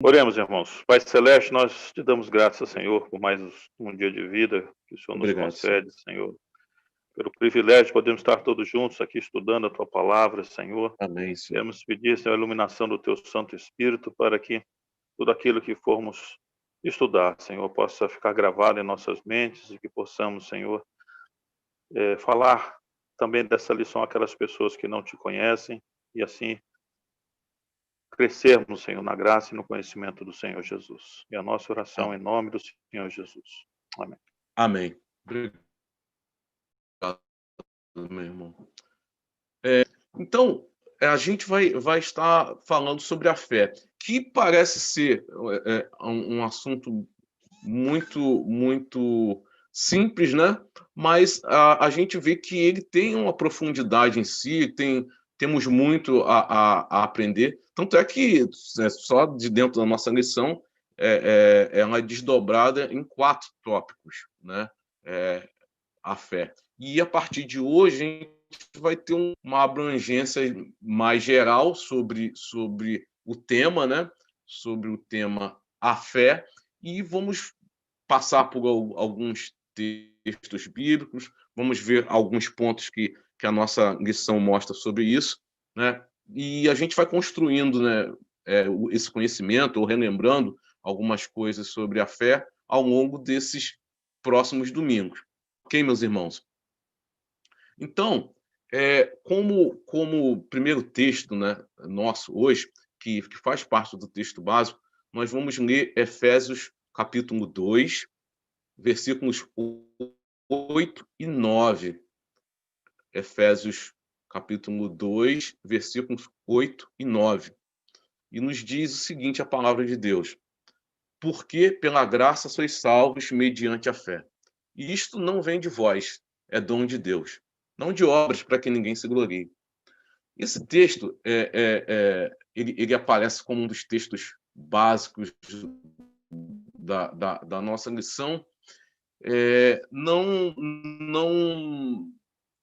Oremos, irmãos. Pai Celeste, nós te damos graças, Senhor, por mais um dia de vida que o Senhor nos Obrigado, Senhor. concede, Senhor. Pelo privilégio de podermos estar todos juntos aqui estudando a Tua Palavra, Senhor. Amém, Senhor. Queremos pedir, Senhor, a iluminação do Teu Santo Espírito para que tudo aquilo que formos estudar, Senhor, possa ficar gravado em nossas mentes e que possamos, Senhor, falar também dessa lição àquelas pessoas que não Te conhecem e assim crescermos, Senhor, na graça e no conhecimento do Senhor Jesus. E a nossa oração em nome do Senhor Jesus. Amém. Amém. Obrigado, meu irmão. Então, a gente vai estar falando sobre a fé, que parece ser um assunto muito simples, né? Mas a gente vê que ele tem uma profundidade em si, temos muito a aprender. Tanto é que só de dentro da nossa lição ela é desdobrada em 4 tópicos, né? A fé. E a partir de hoje, a gente vai ter uma abrangência mais geral sobre o tema, né? Sobre o tema a fé, e vamos passar por alguns textos bíblicos, vamos ver alguns pontos que a nossa lição mostra sobre isso, né? E a gente vai construindo, né, esse conhecimento, ou relembrando algumas coisas sobre a fé ao longo desses próximos domingos. Ok, meus irmãos? Então, como primeiro texto, né, nosso hoje, que faz parte do texto básico, nós vamos ler Efésios capítulo 2, versículos 8 e 9. Efésios capítulo 2, versículos 8 e 9. E nos diz o seguinte, a palavra de Deus: porque pela graça sois salvos mediante a fé. E isto não vem de vós, é dom de Deus, não de obras para que ninguém se glorie. Esse texto ele aparece como um dos textos básicos da nossa lição,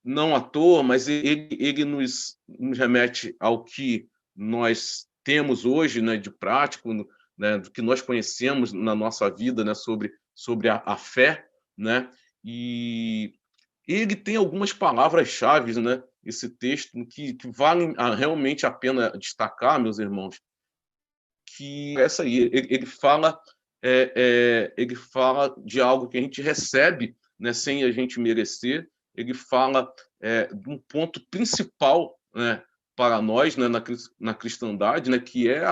não à toa, mas ele nos remete ao que nós temos hoje, né, de prático, né, do que nós conhecemos na nossa vida, né, sobre a fé, né, e ele tem algumas palavras-chave, né, esse texto, que valem realmente a pena destacar, meus irmãos, que essa aí, ele fala de algo que a gente recebe, né, sem a gente merecer. Ele fala de um ponto principal, né, para nós, né, na cristandade, né, que é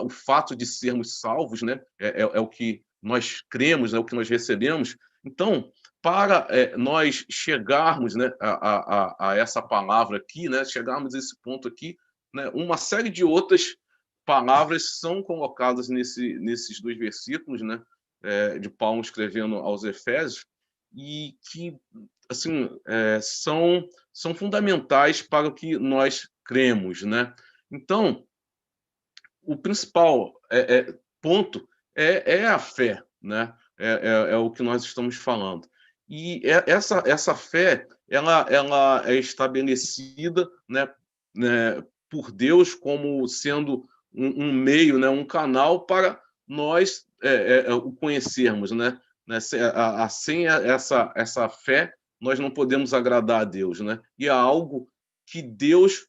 o fato de sermos salvos, né, é o que nós cremos, é o que nós recebemos. Então, para nós chegarmos, né, a essa palavra aqui, né, chegarmos a esse ponto aqui, né, uma série de outras palavras são colocadas nesses 2 versículos, né, de Paulo escrevendo aos Efésios, e que, assim, são fundamentais para o que nós cremos, né. Então, o principal ponto é a fé, né, é o que nós estamos falando. E essa fé, ela é estabelecida, né, por Deus como sendo um meio, né, um canal para nós o conhecermos, né? Sem essa fé, nós não podemos agradar a Deus, né? E é algo que Deus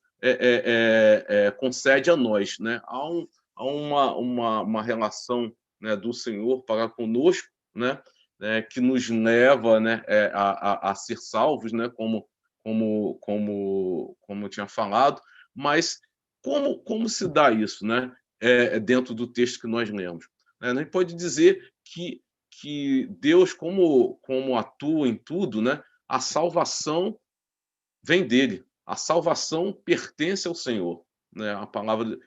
concede a nós, né? Há uma relação, né, do Senhor para conosco, né? Que nos leva, né, a ser salvos, né? Como eu tinha falado, mas como se dá isso, né? Dentro do texto que nós lemos. A gente pode dizer que Deus, como atua em tudo, né? A salvação vem dele. A salvação pertence ao Senhor, né? A palavra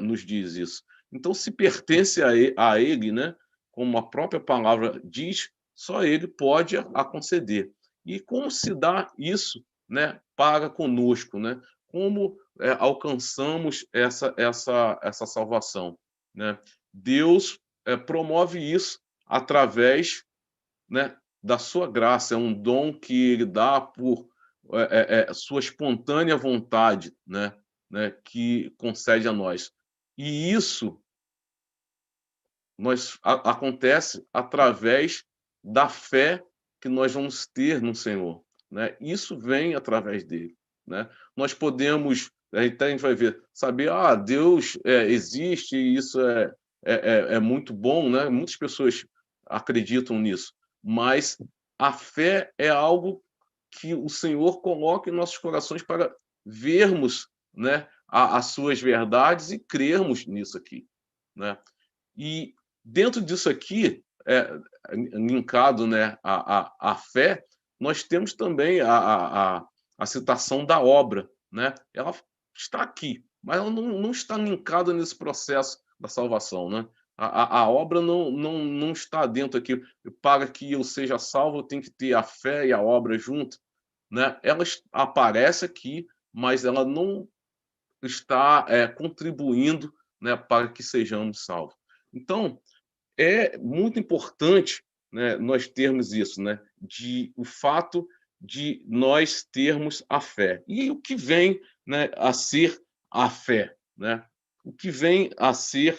nos diz isso. Então, se pertence a ele, né? Como a própria palavra diz, só ele pode a conceder. E como se dá isso, né, para conosco, né? Como alcançamos essa salvação, né? Deus promove isso através, né, da sua graça, é um dom que ele dá por sua espontânea vontade, né, que concede a nós. E isso acontece através da fé que nós vamos ter no Senhor, né? Isso vem através dele, né? Nós podemos, então a gente vai ver, saber, Deus existe, e isso é muito bom, né? Muitas pessoas acreditam nisso, mas a fé é algo que o Senhor coloca em nossos corações para vermos, né, as suas verdades e crermos nisso aqui, né? E dentro disso aqui, linkado, né, à fé, nós temos também a citação da obra, né? Ela está aqui, mas ela não está linkada nesse processo da salvação, né? A obra não está dentro aqui. Para que eu seja salvo, eu tenho que ter a fé e a obra junto, né? Ela aparece aqui, mas ela não está contribuindo, né, para que sejamos salvos. Então, é muito importante, né, nós termos isso, né, o fato de nós termos a fé. E o que vem, né, a ser a fé, né? O que vem a ser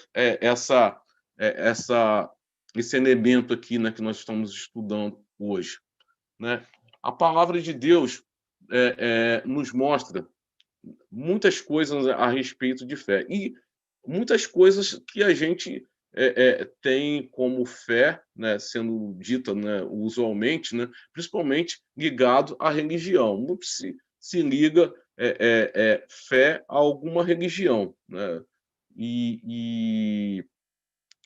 esse elemento aqui, né, que nós estamos estudando hoje, né? A palavra de Deus nos mostra muitas coisas a respeito de fé. E muitas coisas que a gente tem como fé, né, sendo dita, né, usualmente, né, principalmente ligado à religião. Muito se liga fé a alguma religião, né? E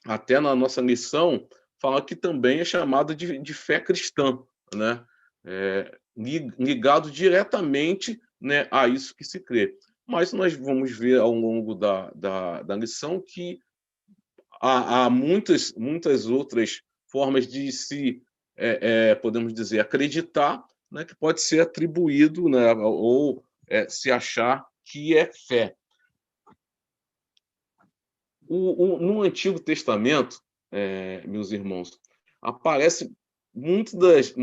até na nossa lição fala que também é chamada de fé cristã, né? Ligado diretamente, né, a isso que se crê. Mas nós vamos ver ao longo da lição que há muitas outras formas de se, podemos dizer, acreditar, né, que pode ser atribuído, né, ou se achar que é fé. No Antigo Testamento, meus irmãos, aparece muitas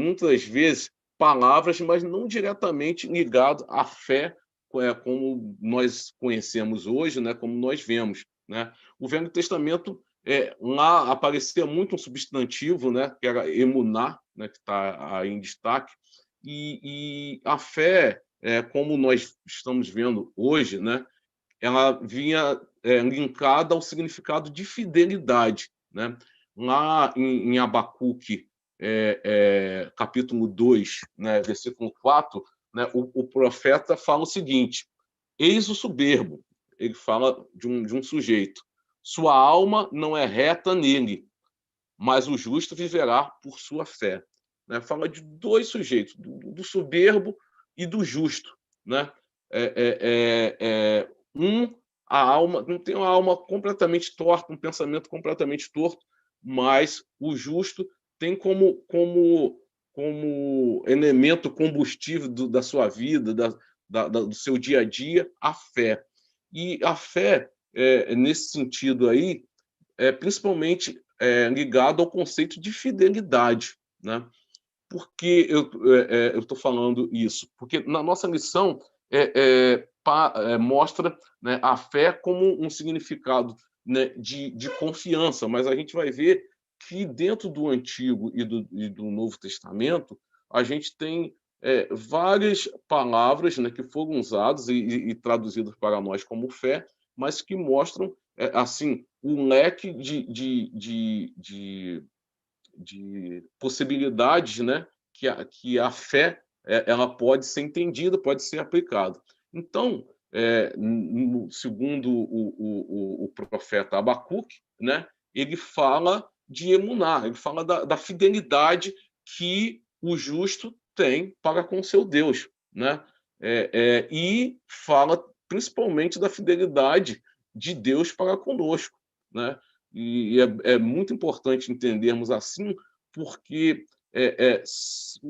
vezes palavras, mas não diretamente ligado à fé, como nós conhecemos hoje, né, como nós vemos, né? O Velho Testamento, lá aparecia muito um substantivo, né, que era emuná, né, que está aí em destaque, e a fé, como nós estamos vendo hoje, né, ela vinha linkada ao significado de fidelidade, né? Lá em Abacuque, capítulo 2, né, versículo 4, né, o profeta fala o seguinte: eis o soberbo, ele fala de um sujeito, sua alma não é reta nele, mas o justo viverá por sua fé. Né? Fala de dois sujeitos, do soberbo e do justo. Né? Um, a alma não tem uma alma completamente torta, um pensamento completamente torto, mas o justo tem como elemento combustível da sua vida, do seu dia a dia, a fé. E a fé, nesse sentido aí, principalmente ligado ao conceito de fidelidade, né? Por que eu estou falando isso? Porque na nossa lição mostra, né, a fé como um significado, né, de confiança, mas a gente vai ver que dentro do Antigo e do Novo Testamento a gente tem várias palavras, né, que foram usadas e traduzidas para nós como fé, mas que mostram assim um leque de possibilidades, né, que a fé ela pode ser entendida, pode ser aplicada. Então, segundo o profeta Abacuque, né, ele fala de emuná, ele fala da fidelidade que o justo tem para com seu Deus, né? E fala principalmente da fidelidade de Deus para conosco, né? E é muito importante entendermos assim, porque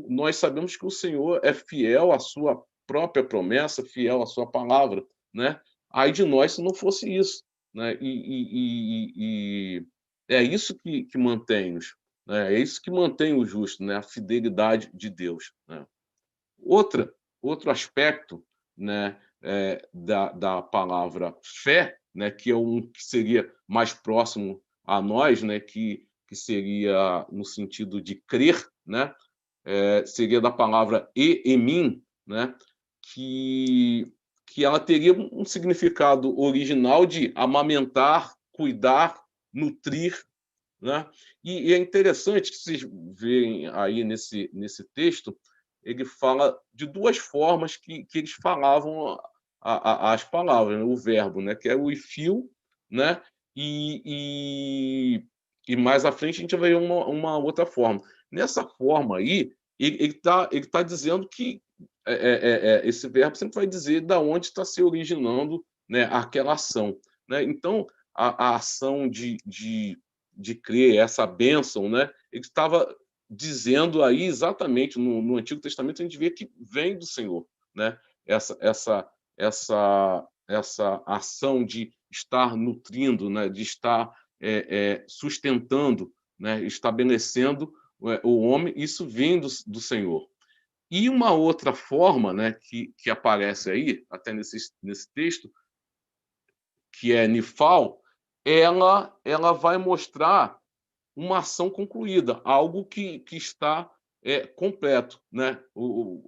nós sabemos que o Senhor é fiel à sua própria promessa, fiel à sua palavra, né? Ai de nós se não fosse isso, né? E é isso que mantém-nos, né? É isso que mantém o justo, né? A fidelidade de Deus, né? Outro aspecto, né, da palavra fé, né, que é um que seria mais próximo a nós, né, que seria no sentido de crer, né, seria da palavra emin, né, que, que ela teria um significado original de amamentar, cuidar, nutrir, né? E é interessante que vocês veem aí nesse texto, ele fala de duas formas que eles falavam as palavras, né? O verbo, né? Que é o ifil, né? E, e mais à frente a gente vai ver uma outra forma. Nessa forma aí, ele tá dizendo que esse verbo sempre vai dizer da onde está se originando, né, aquela ação. Né? Então, a ação de crer, essa bênção, né? Ele estava dizendo aí exatamente no Antigo Testamento, a gente vê que vem do Senhor, né? Essa ação de estar nutrindo, né? De estar sustentando, né? Estabelecendo o homem, isso vem do Senhor. E uma outra forma, né, que aparece aí, até nesse texto, que é Nifal, ela vai mostrar uma ação concluída, algo que está completo. Né?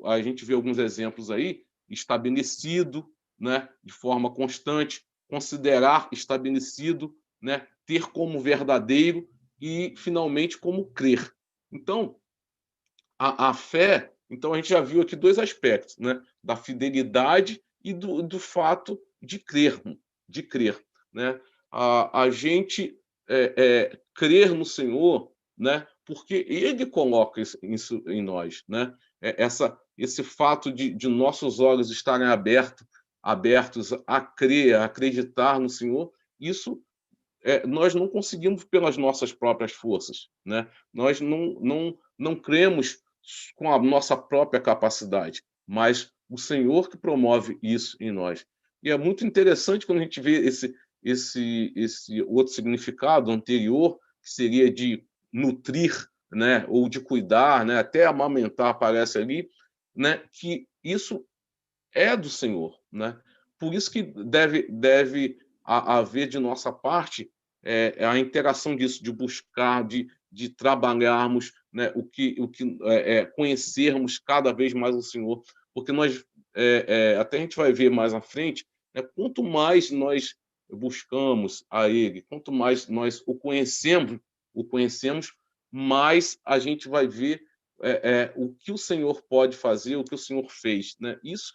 A gente vê alguns exemplos aí, estabelecido, né, de forma constante, considerar estabelecido, né, ter como verdadeiro e, finalmente, como crer. Então, a fé, então a gente já viu aqui dois aspectos, né, da fidelidade e do fato de crer. Né? A gente crer no Senhor, né? Porque Ele coloca isso em nós, né? Esse fato de nossos olhos estarem abertos a crer, a acreditar no Senhor, isso nós não conseguimos pelas nossas próprias forças, né? Nós não cremos com a nossa própria capacidade, mas o Senhor que promove isso em nós. E é muito interessante quando a gente vê esse outro significado anterior, que seria de nutrir, né, ou de cuidar, né, até amamentar aparece ali, né, que isso é do Senhor, né? Por isso que deve haver de nossa parte a interação disso, de buscar, de trabalharmos, né, conhecermos cada vez mais o Senhor, porque nós até a gente vai ver mais à frente, né, quanto mais nós buscamos a Ele, quanto mais nós o conhecemos, mais a gente vai ver o que o Senhor pode fazer, o que o Senhor fez, né? Isso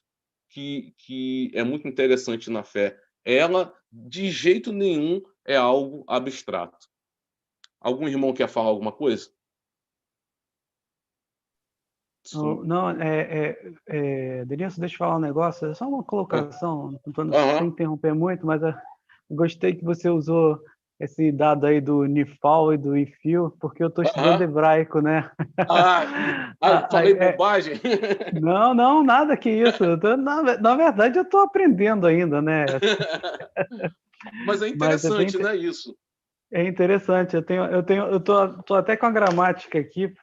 que é muito interessante na fé. Ela, de jeito nenhum, é algo abstrato. Algum irmão quer falar alguma coisa? Não, não, Denilson, deixa eu falar um negócio, é só uma colocação, sem interromper muito, mas eu gostei que você usou esse dado aí do Nifal e do Ifil, porque eu estou estudando hebraico, né? Falei bobagem? Não, nada que isso. Na verdade, eu estou aprendendo ainda, né? Mas é interessante, né, isso? É interessante. Eu tô até com a gramática aqui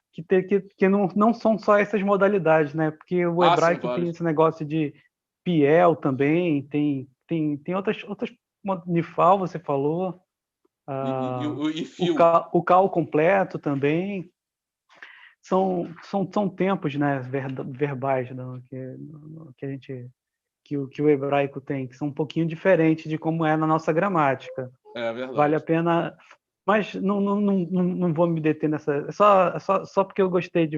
que não são só essas modalidades, né? Porque o hebraico tem esse negócio de piel também, tem outras nifal, você falou, o cal completo também. São tempos, né, verbais, né, que a gente que o hebraico tem, que são um pouquinho diferentes de como é na nossa gramática. É verdade. Vale a pena, mas não vou me deter nessa. Só porque eu gostei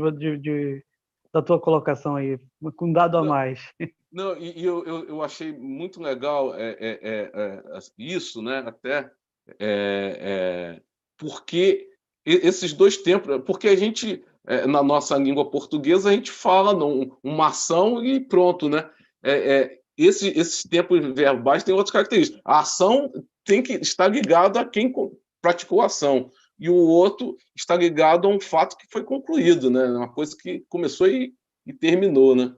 da tua colocação aí, com um dado a mais. Não, e eu achei muito legal isso, né? Até porque esses dois tempos, porque a gente na nossa língua portuguesa a gente fala uma ação e pronto, né? Esses tempos verbais têm outras características. A ação tem que estar ligada a quem praticou a ação, e o outro está ligado a um fato que foi concluído, né? Uma coisa que começou e terminou, né?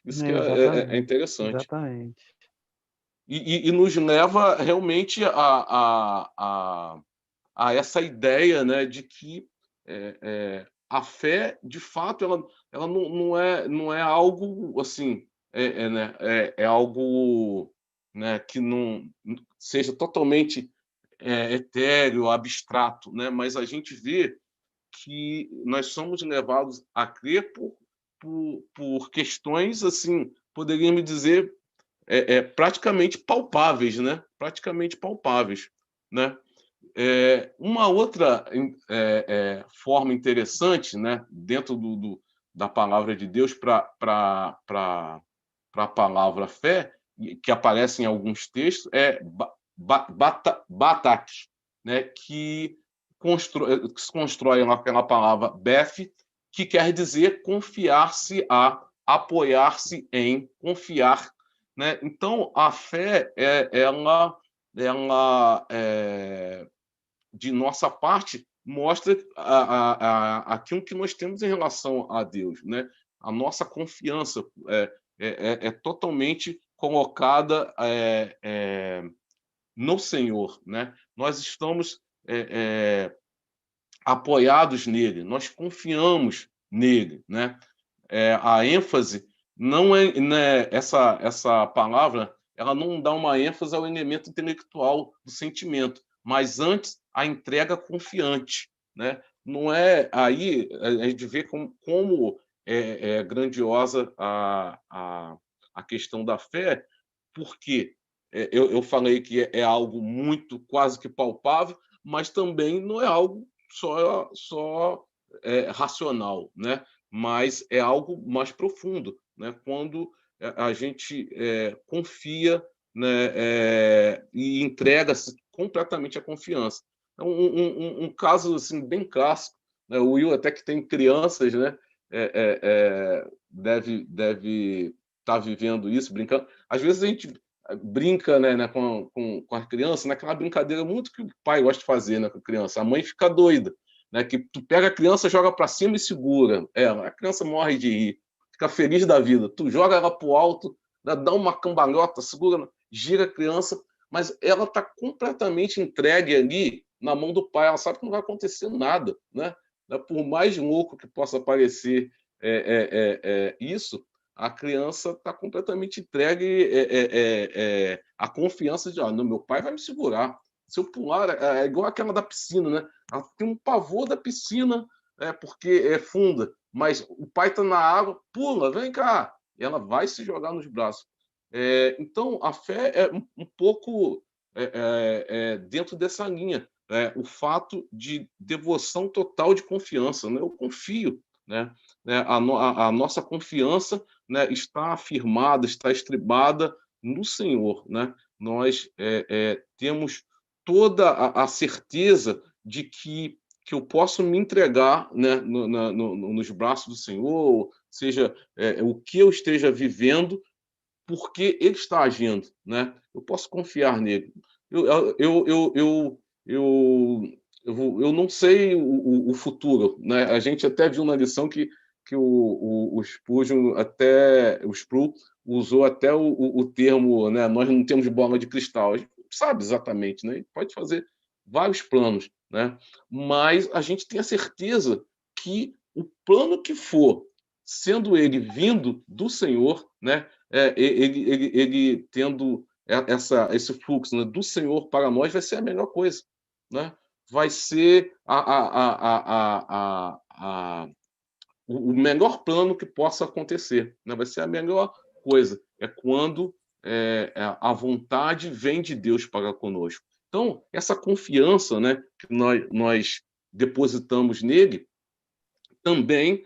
Isso que é interessante. Exatamente. E nos leva realmente a essa ideia, né, de que a fé, de fato, ela não é algo assim, né, é algo, né, que não seja totalmente etéreo, abstrato, né? Mas a gente vê que nós somos levados a crer por questões, assim, poderíamos dizer, praticamente palpáveis, né? Praticamente palpáveis, né? Uma outra forma interessante, né, dentro da palavra de Deus para a palavra fé, que aparece em alguns textos, é batak, né, que se constrói naquela palavra beth, que quer dizer confiar-se a, apoiar-se em, confiar, né? Então, a fé, ela de nossa parte, mostra aquilo que nós temos em relação a Deus, né? A nossa confiança é totalmente colocada no Senhor, né? Nós estamos apoiados nele, nós confiamos nele, né? A ênfase não é, né, essa palavra, ela não dá uma ênfase ao elemento intelectual do sentimento, mas antes a entrega confiante, né? Não é aí a gente vê como é grandiosa a questão da fé, porque eu falei que é algo muito quase que palpável, mas também não é algo só racional, né? Mas é algo mais profundo, né? Quando a gente confia, né, e entrega-se completamente à confiança. É um caso assim, bem clássico, né? O Will, até que tem crianças, né? Deve estar vivendo isso, brincando. Às vezes a gente brinca, né, com as crianças, naquela brincadeira muito que o pai gosta de fazer, né, com a criança. A mãe fica doida, né, que tu pega a criança, joga para cima e segura ela. A criança morre de rir, fica feliz da vida. Tu joga ela pro alto, né, dá uma cambalhota, segura, gira a criança, mas ela está completamente entregue ali na mão do pai. Ela sabe que não vai acontecer nada, né? Por mais louco que possa parecer isso, a criança está completamente entregue à confiança de, não, meu pai vai me segurar. Se eu pular, é igual aquela da piscina, né? Ela tem um pavor da piscina, porque é funda, mas o pai está na água, pula, vem cá. E ela vai se jogar nos braços. Então, a fé é um pouco dentro dessa linha. O fato de devoção total de confiança, né? Eu confio, né? A nossa confiança, né, está afirmada, está estribada no Senhor, né? Nós temos toda a certeza de que eu posso me entregar, né, nos braços do Senhor, seja o que eu esteja vivendo, porque Ele está agindo, né? Eu posso confiar nele. Eu não sei o futuro, né? A gente até viu na lição que o Spurgeon, até o Sproul, usou até o termo, né? Nós não temos bola de cristal. A gente não sabe exatamente, né? Pode fazer vários planos, né? Mas a gente tem a certeza que o plano que for, sendo ele vindo do Senhor, né? Ele tendo esse fluxo, né, do Senhor para nós, vai ser a melhor coisa, né? Vai ser o melhor plano que possa acontecer, né? Vai ser a melhor coisa. É quando a vontade vem de Deus para conosco. Então, essa confiança, né, que nós depositamos nele também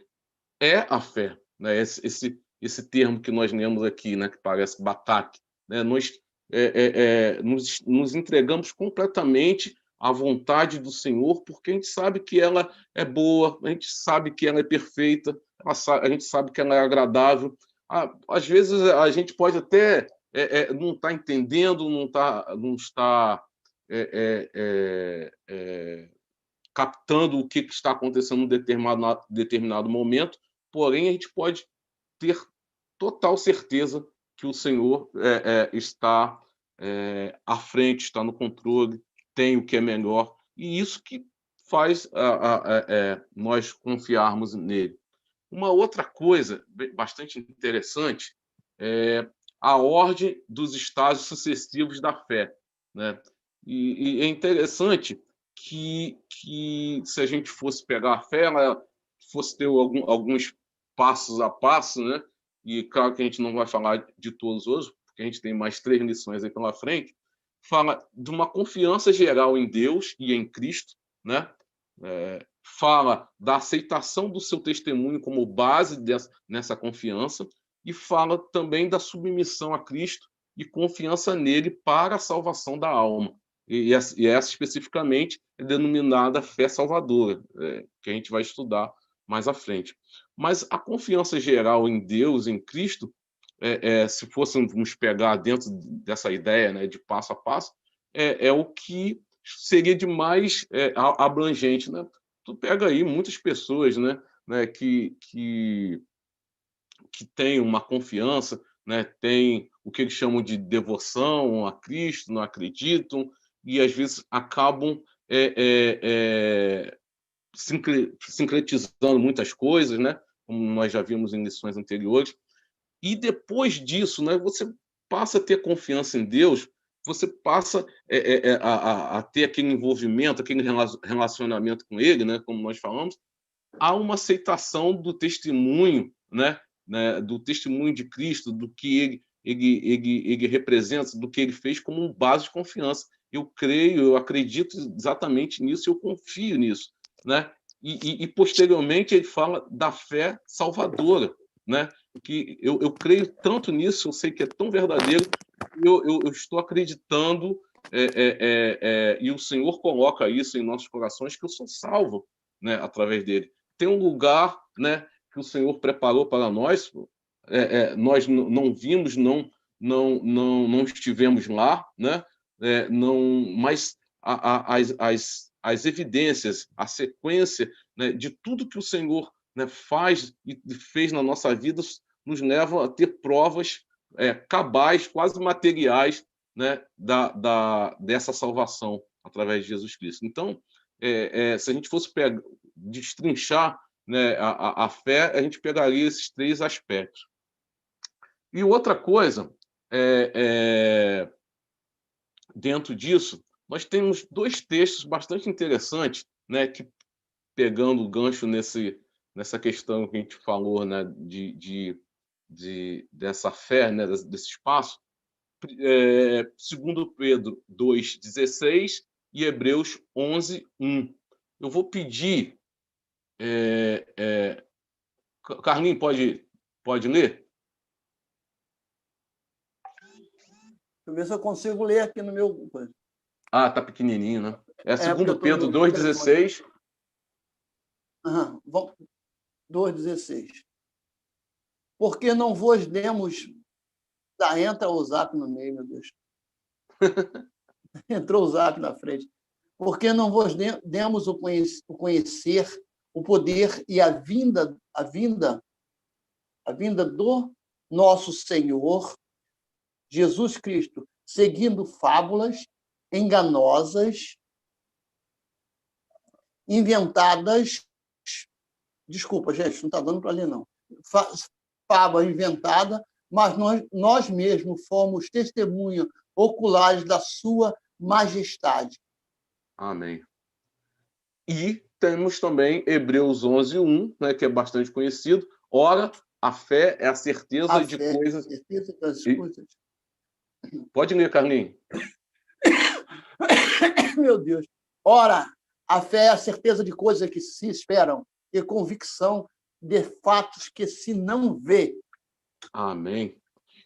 é a fé, né? Esse termo que nós lemos aqui, né, que parece batak, né? Nós nos entregamos completamente à vontade do Senhor, porque a gente sabe que ela é boa, a gente sabe que ela é perfeita, a gente sabe que ela é agradável. Às vezes a gente pode até não estar entendendo, não está captando o que está acontecendo em determinado momento, porém a gente pode ter total certeza que o Senhor está à frente, está no controle, tem o que é melhor, e isso que faz nós confiarmos nele. Uma outra coisa bastante interessante é a ordem dos estágios sucessivos da fé, né? E é interessante que se a gente fosse pegar a fé, ela fosse ter alguns passos a passo, né? E claro que a gente não vai falar de todos hoje, porque a gente tem mais 3 lições aí pela frente. Fala de uma confiança geral em Deus e em Cristo, né? Fala da aceitação do seu testemunho como base nessa confiança, e fala também da submissão a Cristo e confiança nele para a salvação da alma. E essa especificamente é denominada fé salvadora, que a gente vai estudar mais à frente. Mas a confiança geral em Deus, em Cristo, se fôssemos pegar dentro dessa ideia, né, de passo a passo, é o que seria de mais abrangente, né? Tu pega aí muitas pessoas, né, que têm uma confiança, né, tem o que eles chamam de devoção a Cristo, não acreditam, e às vezes acabam sincretizando muitas coisas, né, como nós já vimos em lições anteriores. E depois disso, né, você passa a ter confiança em Deus, você passa a ter aquele envolvimento, aquele relacionamento com Ele, né, como nós falamos, há uma aceitação do testemunho, né, do testemunho de Cristo, do que ele representa, do que ele fez como base de confiança. Eu creio, eu acredito exatamente nisso, eu confio nisso, né? E posteriormente ele fala da fé salvadora, né? Que eu creio tanto nisso, eu sei que é tão verdadeiro, eu estou acreditando, e o Senhor coloca isso em nossos corações, que eu sou salvo, né, através dele. Tem um lugar, né, que o Senhor preparou para nós, nós não vimos, não estivemos lá, né? Mas as evidências, a sequência, né, de tudo que o Senhor, né, faz e fez na nossa vida nos levam a ter provas cabais, quase materiais, né, dessa salvação através de Jesus Cristo. Então, se a gente fosse destrinchar, né, a fé, a gente pegaria esses 3 aspectos. E outra coisa, dentro disso, nós temos 2 textos bastante interessantes, né, que, pegando o gancho nessa questão que a gente falou, né, dessa fé, né, desse espaço, 2 Pedro 2,16 e Hebreus 11:1. Eu vou pedir... Carlinhos, pode ler? Deixa eu ver se eu consigo ler aqui no meu... Ah, tá pequenininho, né? 2 Pedro 2,16. 2,16. Porque não vos demos... Entra o Zap no meio, meu Deus. Entrou o Zap na frente. Porque não vos demos o conhecer, o poder e a vinda do nosso Senhor Jesus Cristo, seguindo fábulas enganosas, inventadas. Desculpa, gente, não está dando para ler, não. Fábula inventada, mas nós mesmos fomos testemunha oculares da sua majestade. Amém. E temos também Hebreus 11:1, né, que é bastante conhecido. Ora, a fé é a certeza de coisas... Certeza das coisas. Pode ler, Carlinhos. Meu Deus. Ora, a fé é a certeza de coisas que se esperam e convicção de fatos que se não vê. Amém.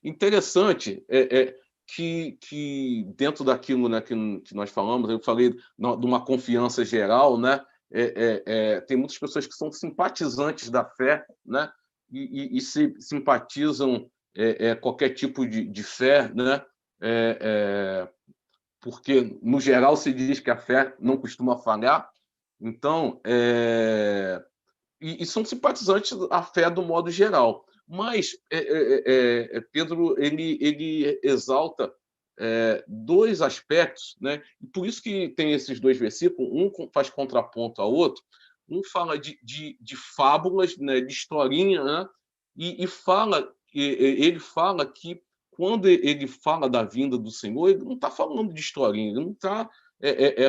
Interessante que dentro daquilo, né, que nós falamos, eu falei de uma confiança geral, né? Tem muitas pessoas que são simpatizantes da fé, né? E se simpatizam qualquer tipo de fé, né? Porque, no geral, se diz que a fé não costuma falhar. Então, e são simpatizantes da fé do modo geral. Mas Pedro ele exalta 2 aspectos, né? E por isso que tem esses 2 versículos, um faz contraponto ao outro, um fala de fábulas, né? De historinha, né? E ele fala que quando ele fala da vinda do Senhor, ele não está falando de historinha, ele não está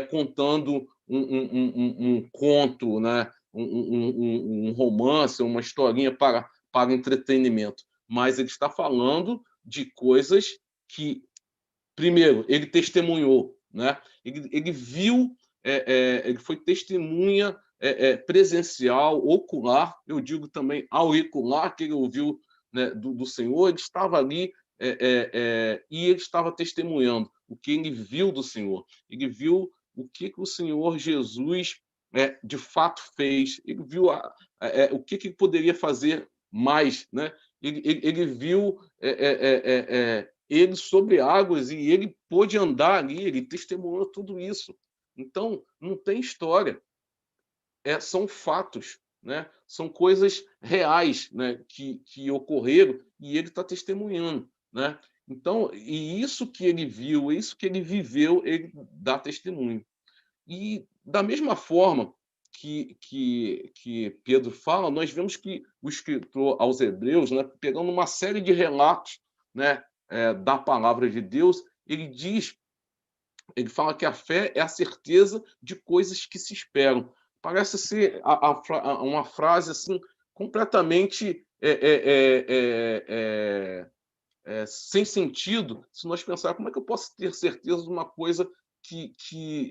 contando um conto, né? um romance, uma historinha para entretenimento, mas ele está falando de coisas que, primeiro, ele testemunhou, né? Ele viu, ele foi testemunha presencial, ocular, eu digo também auricular, que ele ouviu, né, do Senhor, ele estava ali e ele estava testemunhando o que ele viu do Senhor. Ele viu o que o Senhor Jesus de fato fez. Ele viu o que ele poderia fazer mais, né? Ele viu ele sobre águas e ele pôde andar ali, ele testemunhou tudo isso. Então, não tem história. São fatos, né? São coisas reais, né? que ocorreram e ele está testemunhando, né? Então, e isso que ele viu, isso que ele viveu, ele dá testemunho. E da mesma forma que Pedro fala, nós vemos que o escritor aos Hebreus, né, pegando uma série de relatos, né, da palavra de Deus, ele fala que a fé é a certeza de coisas que se esperam. Parece ser uma frase assim completamente sem sentido, se nós pensarmos como é que eu posso ter certeza de uma coisa que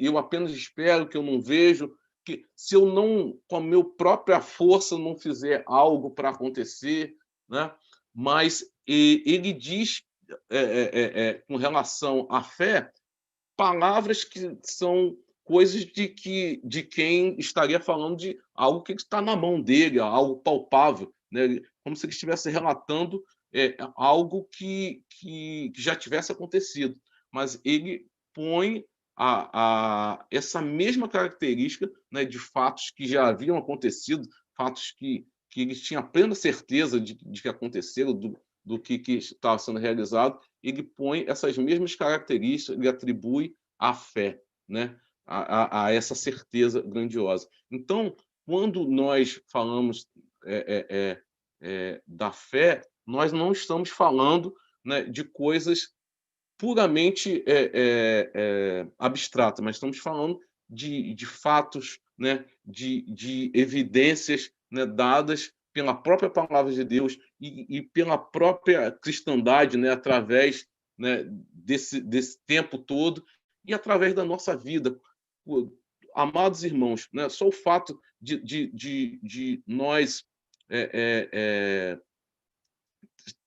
eu apenas espero, que eu não vejo, que se eu não, com a minha própria força, não fizer algo para acontecer, né? Mas ele diz, com relação à fé, palavras que são coisas de quem estaria falando de algo que está na mão dele, algo palpável, né? Como se ele estivesse relatando algo que já tivesse acontecido. Mas ele põe essa mesma característica, né, de fatos que já haviam acontecido, fatos que ele tinha plena certeza de que aconteceram, do que estava sendo realizado, ele põe essas mesmas características, ele atribui à fé, né, a essa certeza grandiosa. Então, quando nós falamos da fé, nós não estamos falando, né, de coisas puramente abstratas, mas estamos falando de fatos, né, de evidências, né, dadas pela própria palavra de Deus e pela própria cristandade, né, através, né, desse tempo todo e através da nossa vida. Amados irmãos, né, só o fato de nós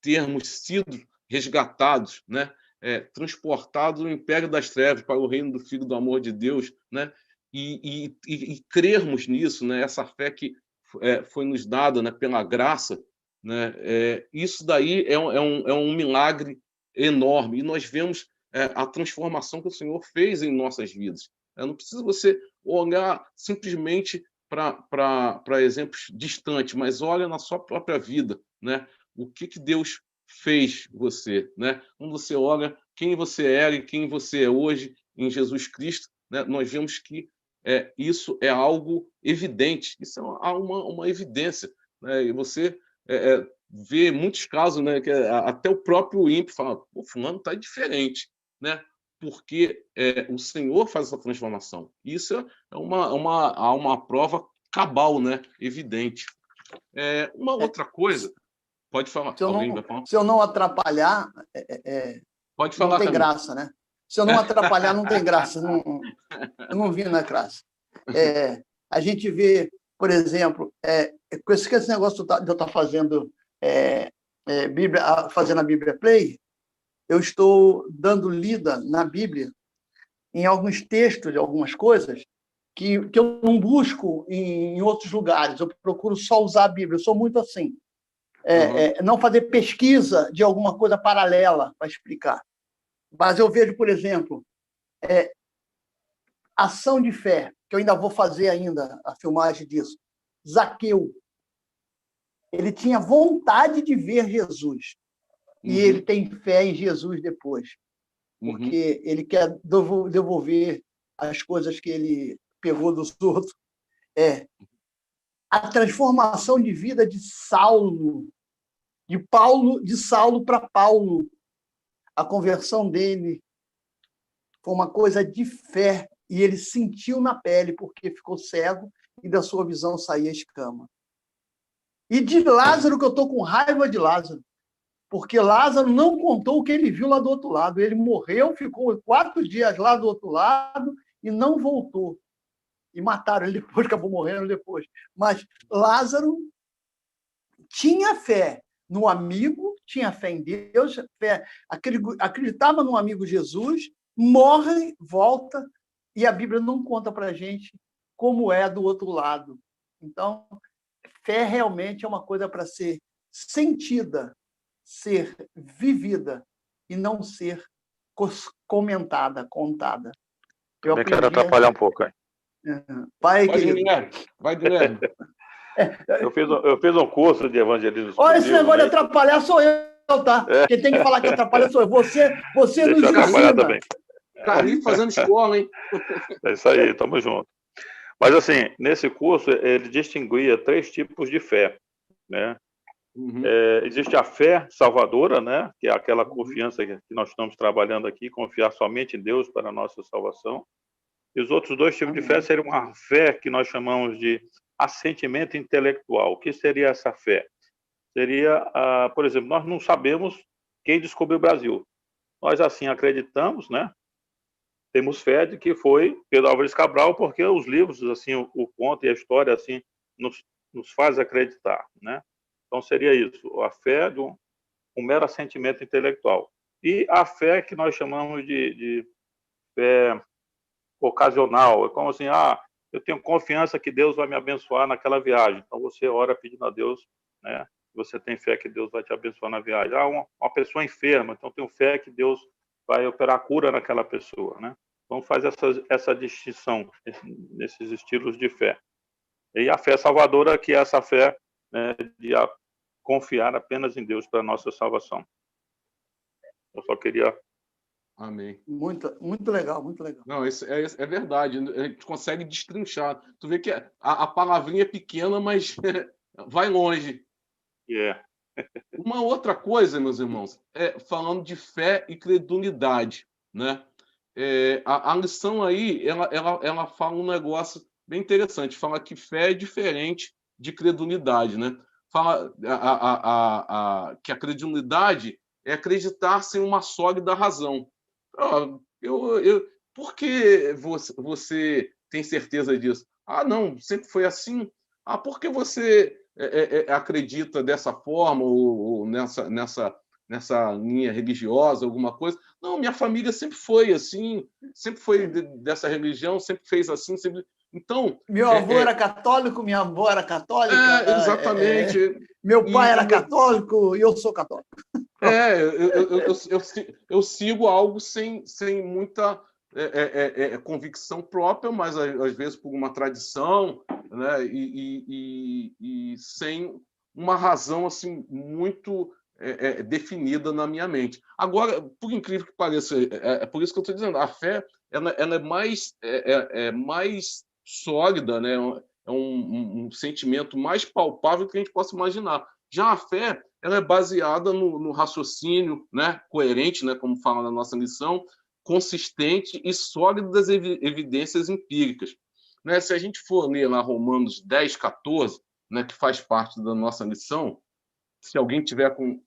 termos sido resgatados, né, transportados do império das trevas para o reino do Filho do amor de Deus, né, e crermos nisso, né, essa fé que foi nos dada, né, pela graça, né, isso daí é um milagre enorme, e nós vemos a transformação que o Senhor fez em nossas vidas. Não precisa você olhar simplesmente para exemplos distantes, mas olha na sua própria vida, né? O que Deus fez você, né? Quando você olha quem você era e quem você é hoje em Jesus Cristo, né? Nós vemos que isso é algo evidente, isso é uma evidência, né? E você vê muitos casos, né, que até o próprio ímpio fala, o fulano está diferente, né? Porque o Senhor faz essa transformação. Isso é uma prova cabal, né? Evidente. Uma outra coisa, pode falar. Se eu não atrapalhar, pode falar, não tem Camilo. graça, né? Se eu não atrapalhar, não tem graça. Eu não vi na graça. A gente vê, por exemplo, com esse negócio de eu estar fazendo a Bíblia Play, eu estou dando lida na Bíblia em alguns textos, de algumas coisas, que eu não busco em outros lugares. Eu procuro só usar a Bíblia. Eu sou muito assim. Não fazer pesquisa de alguma coisa paralela para explicar. Mas eu vejo, por exemplo, ação de fé, que eu ainda vou fazer a filmagem disso. Zaqueu. Ele tinha vontade de ver Jesus. E ele tem fé em Jesus depois. Porque ele quer devolver as coisas que ele pegou dos outros. A transformação de vida de Saulo, de Saulo para Paulo. A conversão dele foi uma coisa de fé, e ele sentiu na pele, porque ficou cego e da sua visão saía escama. E de Lázaro, que eu estou com raiva de Lázaro, porque Lázaro não contou o que ele viu lá do outro lado. Ele morreu, ficou 4 dias lá do outro lado e não voltou. E mataram ele depois, acabou morrendo depois. Mas Lázaro tinha fé no amigo, tinha fé em Deus, fé, acreditava no amigo Jesus, morre, volta, e a Bíblia não conta para a gente como é do outro lado. Então, fé realmente é uma coisa para ser sentida, ser vivida, e não ser comentada, contada. Eu também quero atrapalhar um pouco, hein? Vai, Guilherme. Eu fiz um curso de evangelismo. Olha, esse negócio de atrapalhar sou eu, tá? Quem tem que falar que atrapalha sou eu. Você nos ensina. Também. Carlinhos fazendo escola, hein? É isso aí, tamo junto. Mas, assim, nesse curso, ele distinguia 3 tipos de fé, né? Uhum. Existe a fé salvadora, né? Que é aquela confiança que nós estamos trabalhando aqui, confiar somente em Deus para a nossa salvação. E os outros 2 tipos de fé seriam uma fé que nós chamamos de assentimento intelectual. O que seria essa fé? Seria, por exemplo, nós não sabemos quem descobriu o Brasil. Nós, assim, acreditamos, né? Temos fé de que foi Pedro Álvares Cabral, porque os livros, assim, o conto e a história, assim, nos faz acreditar, né? Então, seria isso, a fé de um mero assentimento intelectual. E a fé que nós chamamos de fé ocasional, é como assim, eu tenho confiança que Deus vai me abençoar naquela viagem. Então, você ora pedindo a Deus, né? Você tem fé que Deus vai te abençoar na viagem. Uma pessoa enferma, então tenho fé que Deus vai operar a cura naquela pessoa, né? Então, faz essa distinção nesses estilos de fé. E a fé salvadora, que é essa fé, né, de confiar apenas em Deus para a nossa salvação. Eu só queria... Amém. Muito legal, muito legal. Não, isso é verdade. A gente consegue destrinchar. Tu vê que a palavrinha é pequena, mas vai longe. Uma outra coisa, meus irmãos, falando de fé e credulidade, né? A lição aí, ela fala um negócio bem interessante. Fala que fé é diferente de credulidade, né? Fala que a credulidade é acreditar sem uma sólida razão. Por que você tem certeza disso? Não, sempre foi assim. Por que você acredita dessa forma ou nessa linha religiosa, alguma coisa? Não, minha família sempre foi assim, sempre foi dessa religião, sempre fez assim, sempre... Então, meu avô era católico, minha avó era católica. Exatamente. Meu pai era católico e eu sou católico. Eu sigo algo sem muita convicção própria, mas às vezes por uma tradição, né? E sem uma razão assim muito definida na minha mente. Agora, por incrível que pareça, é por isso que eu estou dizendo, a fé ela é mais sólida, né? É um sentimento mais palpável que a gente possa imaginar. Já a fé ela é baseada no raciocínio, né, coerente, né, como fala na nossa lição, consistente e sólido das evidências empíricas. Né? Se a gente for ler lá Romanos 10, 14, né, que faz parte da nossa lição, se alguém tiver com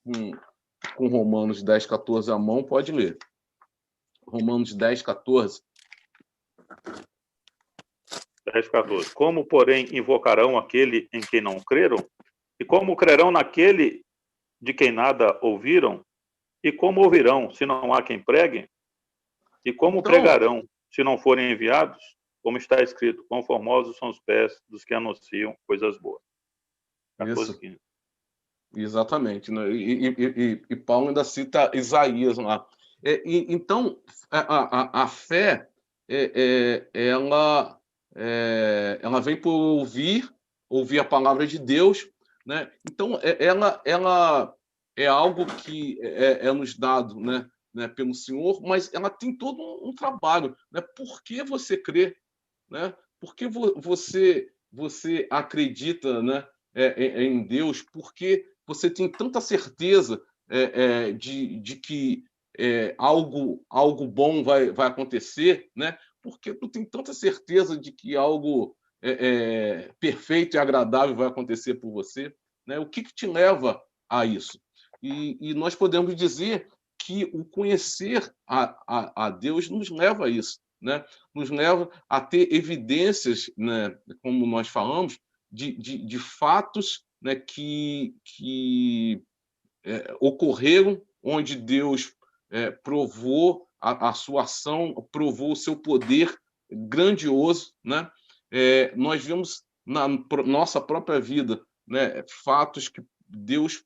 Romanos 10, 14 à mão, pode ler. Romanos 10, 14. 10, 14. Como, porém, invocarão aquele em quem não creram? E como crerão naquele de quem nada ouviram? E como ouvirão, se não há quem pregue? E como pregarão, se não forem enviados? Como está escrito, quão formosos são os pés dos que anunciam coisas boas. 14, 15. Exatamente. Né? E Paulo ainda cita Isaías lá. Então, a fé, ela vem por ouvir a palavra de Deus, né? Então, ela é algo que é nos dado, né, pelo Senhor, mas ela tem todo um trabalho. Né? Por que você crê? Né? Por que você acredita, né, em Deus? Por que você tem tanta certeza de que algo bom vai acontecer, né? Porque tu tem tanta certeza de que algo perfeito e agradável vai acontecer por você, né? O que te leva a isso? E nós podemos dizer que o conhecer a Deus nos leva a isso, né? Nos leva a ter evidências, né? Como nós falamos, de fatos, né? que ocorreram onde Deus provou a sua ação, provou o seu poder grandioso, né? Nós vemos na nossa própria vida, né, fatos que Deus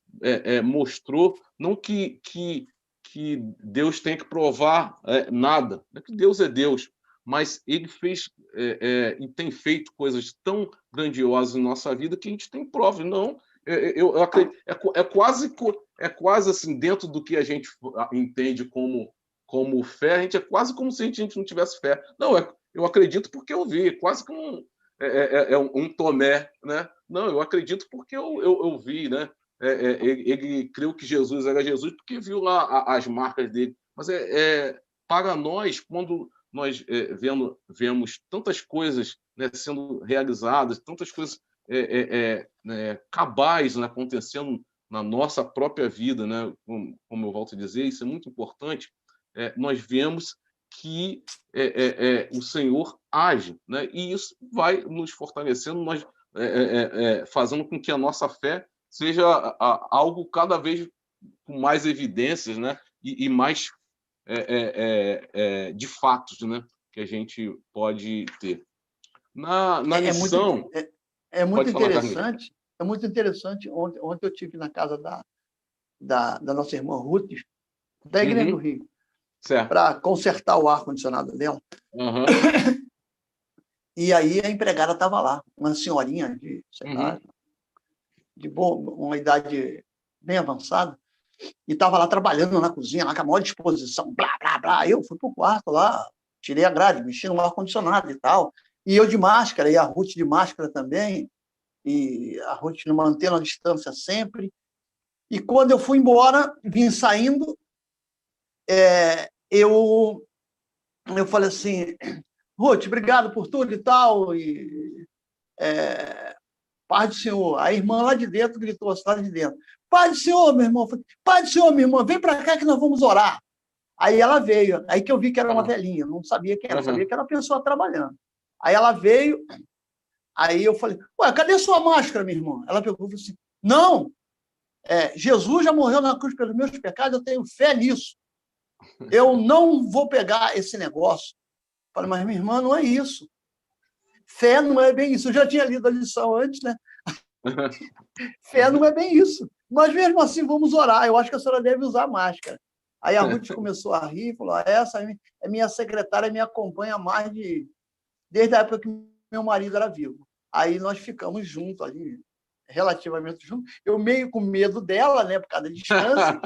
mostrou, não que Deus tem que provar nada, não é que Deus é Deus, mas Ele fez e tem feito coisas tão grandiosas em nossa vida que a gente tem prova. Não, eu acredito, é quase assim, dentro do que a gente entende como fé, a gente é quase como se a gente não tivesse fé. Não, eu acredito porque eu vi, quase como um Tomé, né? Não, eu acredito porque eu vi, né? Ele creu que Jesus era Jesus porque viu lá as marcas dele. Mas para nós, quando nós vemos tantas coisas, né, sendo realizadas, tantas coisas cabais, né, acontecendo na nossa própria vida, né? Como eu volto a dizer, isso é muito importante. Nós vemos que o Senhor age, né? E isso vai nos fortalecendo, nós fazendo com que a nossa fé seja algo cada vez com mais evidências, né? E mais de fatos, né? Que a gente pode ter. Na lição... É muito interessante. É muito interessante. Ontem eu estive na casa da nossa irmã Ruth, da Igreja do Rio, para consertar o ar-condicionado dela. Uhum. E aí a empregada estava lá, uma senhorinha de, sei lá, de uma idade bem avançada, e estava lá trabalhando na cozinha, lá com a maior disposição, blá, blá, blá. Eu fui para o quarto lá, tirei a grade, mexi no ar-condicionado e tal. E eu de máscara, e a Ruth de máscara também, e a Ruth mantendo a distância sempre. E quando eu fui embora, vim saindo, eu falei assim, Ruth, obrigado por tudo e tal, e paz do Senhor. A irmã lá de dentro gritou assim, lá de dentro, paz do Senhor, meu irmão. Paz do Senhor, minha irmã, vem para cá que nós vamos orar. Aí ela veio, aí que eu vi que era uma velhinha, não sabia quem era, sabia que era uma pessoa trabalhando. Aí ela veio, aí eu falei, ué, cadê sua máscara, minha irmã? Ela pegou e falou assim, não, Jesus já morreu na cruz pelos meus pecados, eu tenho fé nisso. Eu não vou pegar esse negócio. Eu falei, mas minha irmã, não é isso. Fé não é bem isso. Eu já tinha lido a lição antes, né? Fé não é bem isso. Mas mesmo assim, vamos orar. Eu acho que a senhora deve usar máscara. Aí a Ruth começou a rir e falou, essa é minha secretária, me acompanha mais desde a época que meu marido era vivo. Aí nós ficamos juntos ali, relativamente juntos. Eu meio com medo dela, né, por causa da distância.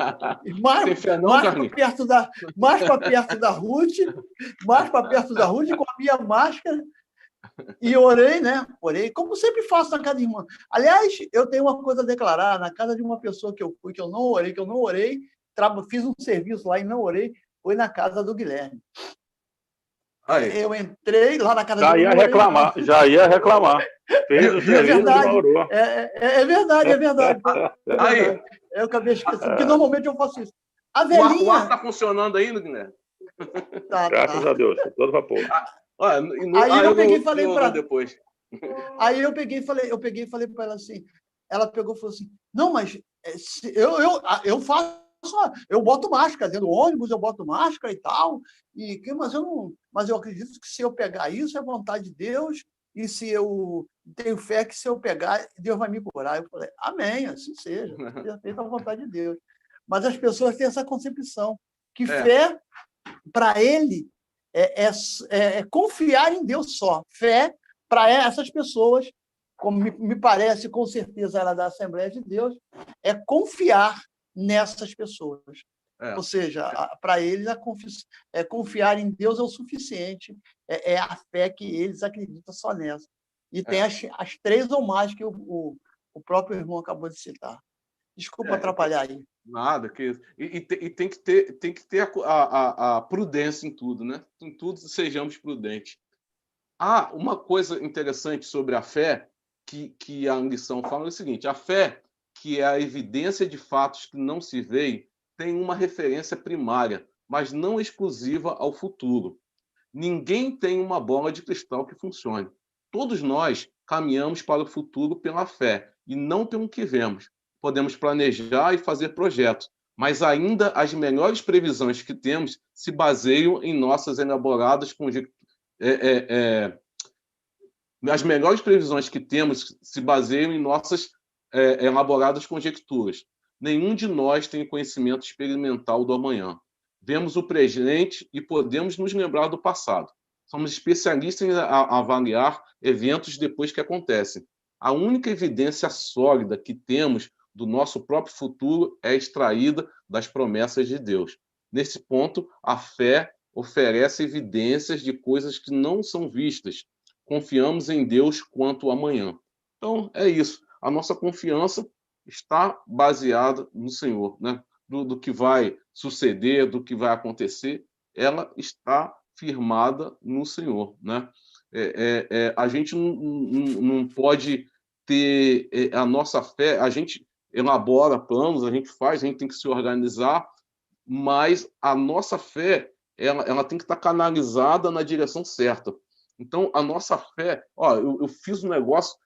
Mais para perto da Ruth, com a minha máscara. E orei, né? Orei, como sempre faço na casa de irmã. Aliás, eu tenho uma coisa a declarar. Na casa de uma pessoa que eu fui, que eu não orei, fiz um serviço lá e não orei, foi na casa do Guilherme. Aí. Eu entrei lá na casa já dele. Já ia reclamar. Fez o serviço, verdade. Não orou. É verdade. Aí. Eu acabei esquecendo, porque normalmente eu faço isso. A velhinha... O ar está funcionando ainda, Guilherme? Graças a Deus, todo vapor. Aí eu peguei e falei para ela. Depois. Aí eu peguei e falei para ela assim. Ela pegou e falou assim: não, mas eu faço, eu boto máscara dentro do ônibus, eu boto máscara e tal. Mas eu acredito que se eu pegar isso é vontade de Deus, e se eu tenho fé que se eu pegar, Deus vai me curar. Eu falei, amém, assim seja, feita a vontade de Deus. Mas as pessoas têm essa concepção que fé, para ele, é confiar em Deus só. Fé, para essas pessoas, como me parece, com certeza ela da Assembleia de Deus, é confiar nessas pessoas. Ou seja, para eles, confiar em Deus é o suficiente, é a fé que eles acreditam só nessa. E tem as três ou mais que o próprio irmão acabou de citar. Desculpa atrapalhar aí. Nada, que isso. E tem que ter a prudência em tudo, né? Em tudo sejamos prudentes. Uma coisa interessante sobre a fé que a lição fala é o seguinte: a fé, que é a evidência de fatos que não se veem, tem uma referência primária, mas não exclusiva ao futuro. Ninguém tem uma bola de cristal que funcione. Todos nós caminhamos para o futuro pela fé e não pelo que vemos. Podemos planejar e fazer projetos, mas ainda as melhores previsões que temos se baseiam em nossas elaboradas conjecturas. As melhores previsões que temos se baseiam em nossas elaboradas conjecturas. Nenhum de nós tem conhecimento experimental do amanhã. Vemos o presente e podemos nos lembrar do passado. Somos especialistas em avaliar eventos depois que acontecem. A única evidência sólida que temos do nosso próprio futuro é extraída das promessas de Deus. Nesse ponto, a fé oferece evidências de coisas que não são vistas. Confiamos em Deus quanto ao amanhã. Então, é isso. A nossa confiança está baseada no Senhor, né? Do que vai suceder, do que vai acontecer, ela está firmada no Senhor, né? A gente não pode ter a nossa fé, a gente elabora planos, a gente tem que se organizar, mas a nossa fé ela tem que estar canalizada na direção certa. Então, a nossa fé, eu fiz um negócio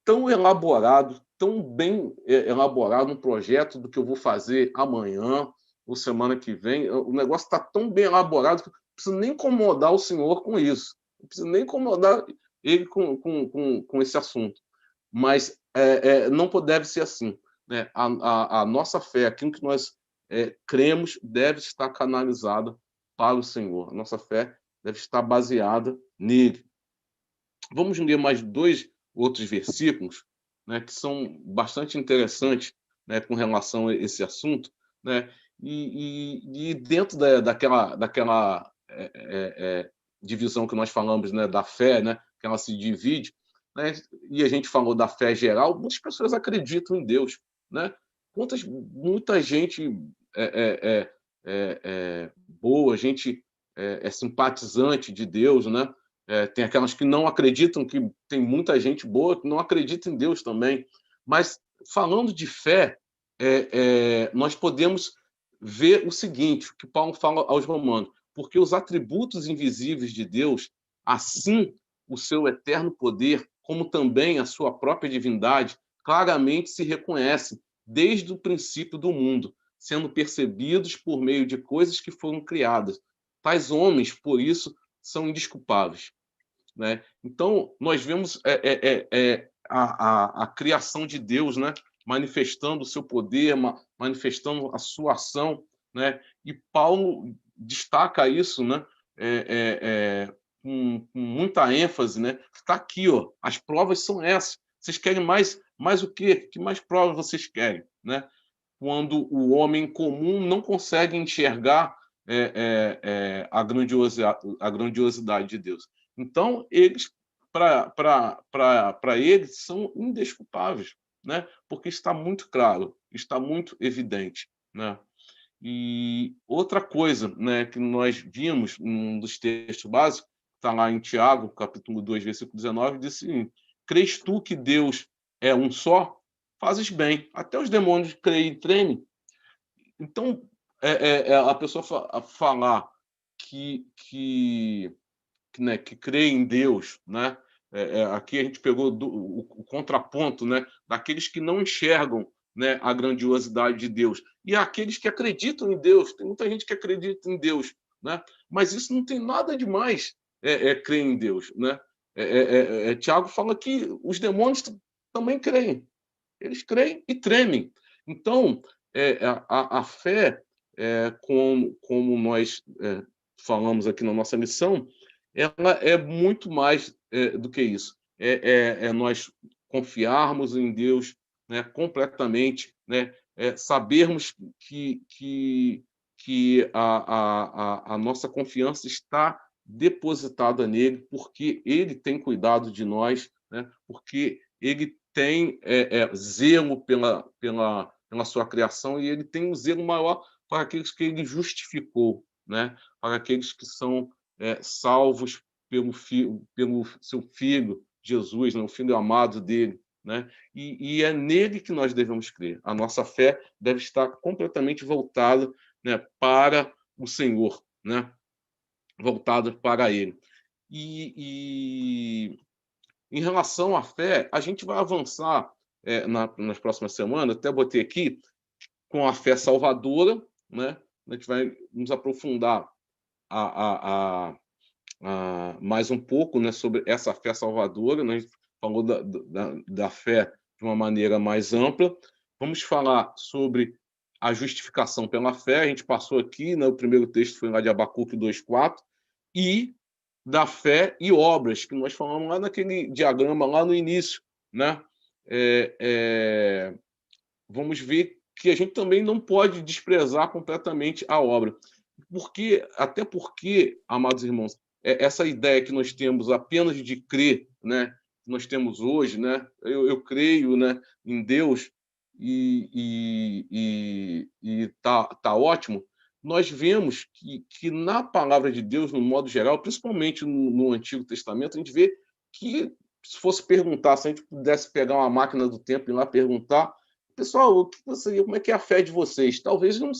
tão elaborado, tão bem elaborado, um projeto do que eu vou fazer amanhã ou semana que vem. O negócio está tão bem elaborado que eu não preciso nem incomodar o senhor com isso. Não preciso nem incomodar ele com esse assunto. Mas não deve ser assim, né? A nossa fé, aquilo que nós cremos, deve estar canalizada para o Senhor. A nossa fé deve estar baseada nele. Vamos ler mais 2 outros versículos, né, que são bastante interessantes, né, com relação a esse assunto, né, e dentro daquela divisão que nós falamos, né, da fé, né, que ela se divide, né, e a gente falou da fé geral, muitas pessoas acreditam em Deus, né? Muita gente boa, gente simpatizante de Deus, né? Tem aquelas que não acreditam, que tem muita gente boa que não acredita em Deus também. Mas, falando de fé, nós podemos ver o seguinte, o que Paulo fala aos Romanos: porque os atributos invisíveis de Deus, assim o seu eterno poder, como também a sua própria divindade, claramente se reconhecem desde o princípio do mundo, sendo percebidos por meio de coisas que foram criadas. Tais homens, por isso, são indesculpáveis, né? Então, nós vemos a criação de Deus, né? Manifestando o seu poder, manifestando a sua ação, né? E Paulo destaca isso, né? Com muita ênfase, né? Está aqui, ó, as provas são essas. Vocês querem mais o quê? Que mais provas vocês querem, né? Quando o homem comum não consegue enxergar a grandiosidade de Deus. Então, eles, para eles, são indesculpáveis, né? Porque está muito claro, está muito evidente, né? E outra coisa, né, que nós vimos num dos textos básicos, está lá em Tiago, capítulo 2, versículo 19, diz assim: crês tu que Deus é um só? Fazes bem. Até os demônios creem e tremem. Então, a pessoa falar que crê em Deus, né? Aqui a gente pegou o contraponto, né, daqueles que não enxergam, né, a grandiosidade de Deus, e aqueles que acreditam em Deus. Tem muita gente que acredita em Deus, né? Mas isso não tem nada de mais crer em Deus, né? Tiago fala que os demônios também creem. Eles creem e tremem. Então, a fé, como nós falamos aqui na nossa missão, ela é muito mais do que isso. Nós confiarmos em Deus, né, completamente, né, sabermos que a nossa confiança está depositada nele, porque ele tem cuidado de nós, né, porque ele tem zelo pela sua criação, e ele tem um zelo maior para aqueles que ele justificou, né? Para aqueles que são salvos pelo seu Filho, Jesus, né? O Filho amado dele. Né? E é nele que nós devemos crer. A nossa fé deve estar completamente voltada, né, para o Senhor, né? Voltada para Ele. E em relação à fé, a gente vai avançar nas próximas semanas, até botei aqui, com a fé salvadora, né? A gente vai nos aprofundar mais um pouco, né, sobre essa fé salvadora, né? A gente falou da fé de uma maneira mais ampla. Vamos falar sobre a justificação pela fé. A gente passou aqui, né, o primeiro texto foi lá de Abacuque 2:4, e da fé e obras, que nós falamos lá naquele diagrama, lá no início. Né? Vamos ver que a gente também não pode desprezar completamente a obra. Até porque, amados irmãos, essa ideia que nós temos apenas de crer, né, que nós temos hoje, né, eu creio, né, em Deus e tá ótimo. Nós vemos que na palavra de Deus, no modo geral, principalmente no Antigo Testamento, a gente vê que, se fosse perguntar, se a gente pudesse pegar uma máquina do tempo e ir lá perguntar, pessoal, como é que é a fé de vocês? Talvez não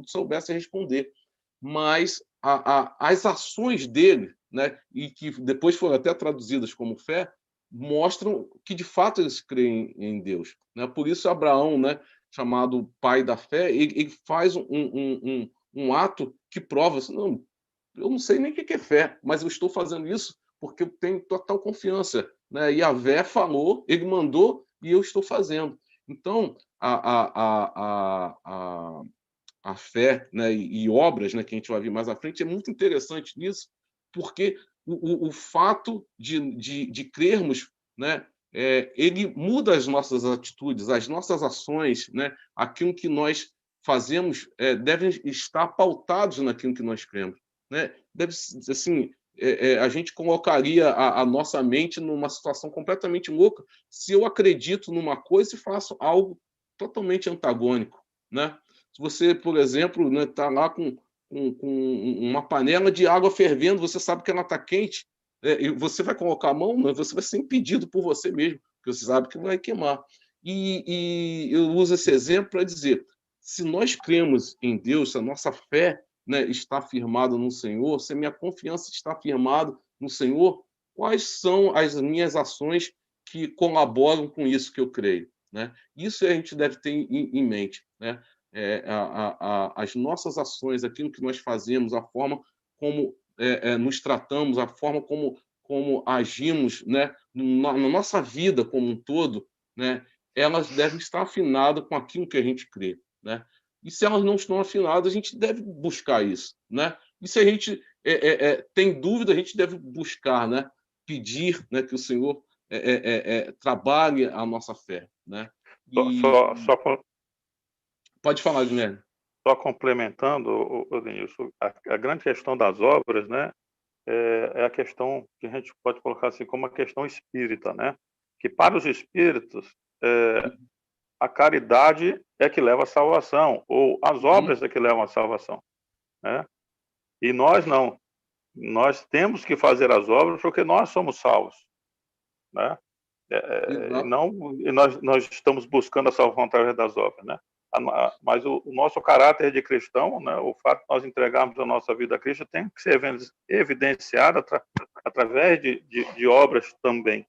soubesse responder, mas as ações dele, né, e que depois foram até traduzidas como fé, mostram que de fato eles creem em Deus. Né? Por isso Abraão, né, chamado pai da fé, ele faz um ato que prova assim, não, eu não sei nem o que é fé, mas eu estou fazendo isso porque eu tenho total confiança. Né? Yahvé falou, ele mandou e eu estou fazendo. Então, a fé, né, e obras, né, que a gente vai ver mais à frente, é muito interessante nisso, porque o fato de crermos, né, ele muda as nossas atitudes, as nossas ações, né, aquilo que nós fazemos devem estar pautados naquilo que nós cremos. Né? Deve, assim, a gente colocaria a nossa mente numa situação completamente louca se eu acredito numa coisa e faço algo totalmente antagônico. Né? Se você, por exemplo, está lá com uma panela de água fervendo, você sabe que ela está quente, e você vai colocar a mão, você vai ser impedido por você mesmo, porque você sabe que vai queimar. E eu uso esse exemplo para dizer, se nós cremos em Deus, se a nossa fé, né, está firmada no Senhor, se a minha confiança está firmada no Senhor, quais são as minhas ações que colaboram com isso que eu creio? Né? Isso a gente deve ter em mente. Né? As nossas ações, aquilo que nós fazemos, a forma como nos tratamos, a forma como agimos, né, na nossa vida como um todo, né, elas devem estar afinadas com aquilo que a gente crê. Né? E se elas não estão afinadas, a gente deve buscar isso. Né? E se a gente tem dúvida, a gente deve buscar, né, pedir, né, que o Senhor trabalhe a nossa fé. Né? Pode falar, Guilherme. Só complementando, Denilson, a grande questão das obras, né, é a questão que a gente pode colocar assim como a questão espírita, né? Que para os espíritos a caridade é que leva à salvação, ou as obras é que levam à salvação, né? E nós não. Nós temos que fazer as obras porque nós somos salvos, né? E nós estamos buscando a salvação através das obras, né? Mas o nosso caráter de cristão, né, o fato de nós entregarmos a nossa vida a Cristo tem que ser evidenciado através de obras também,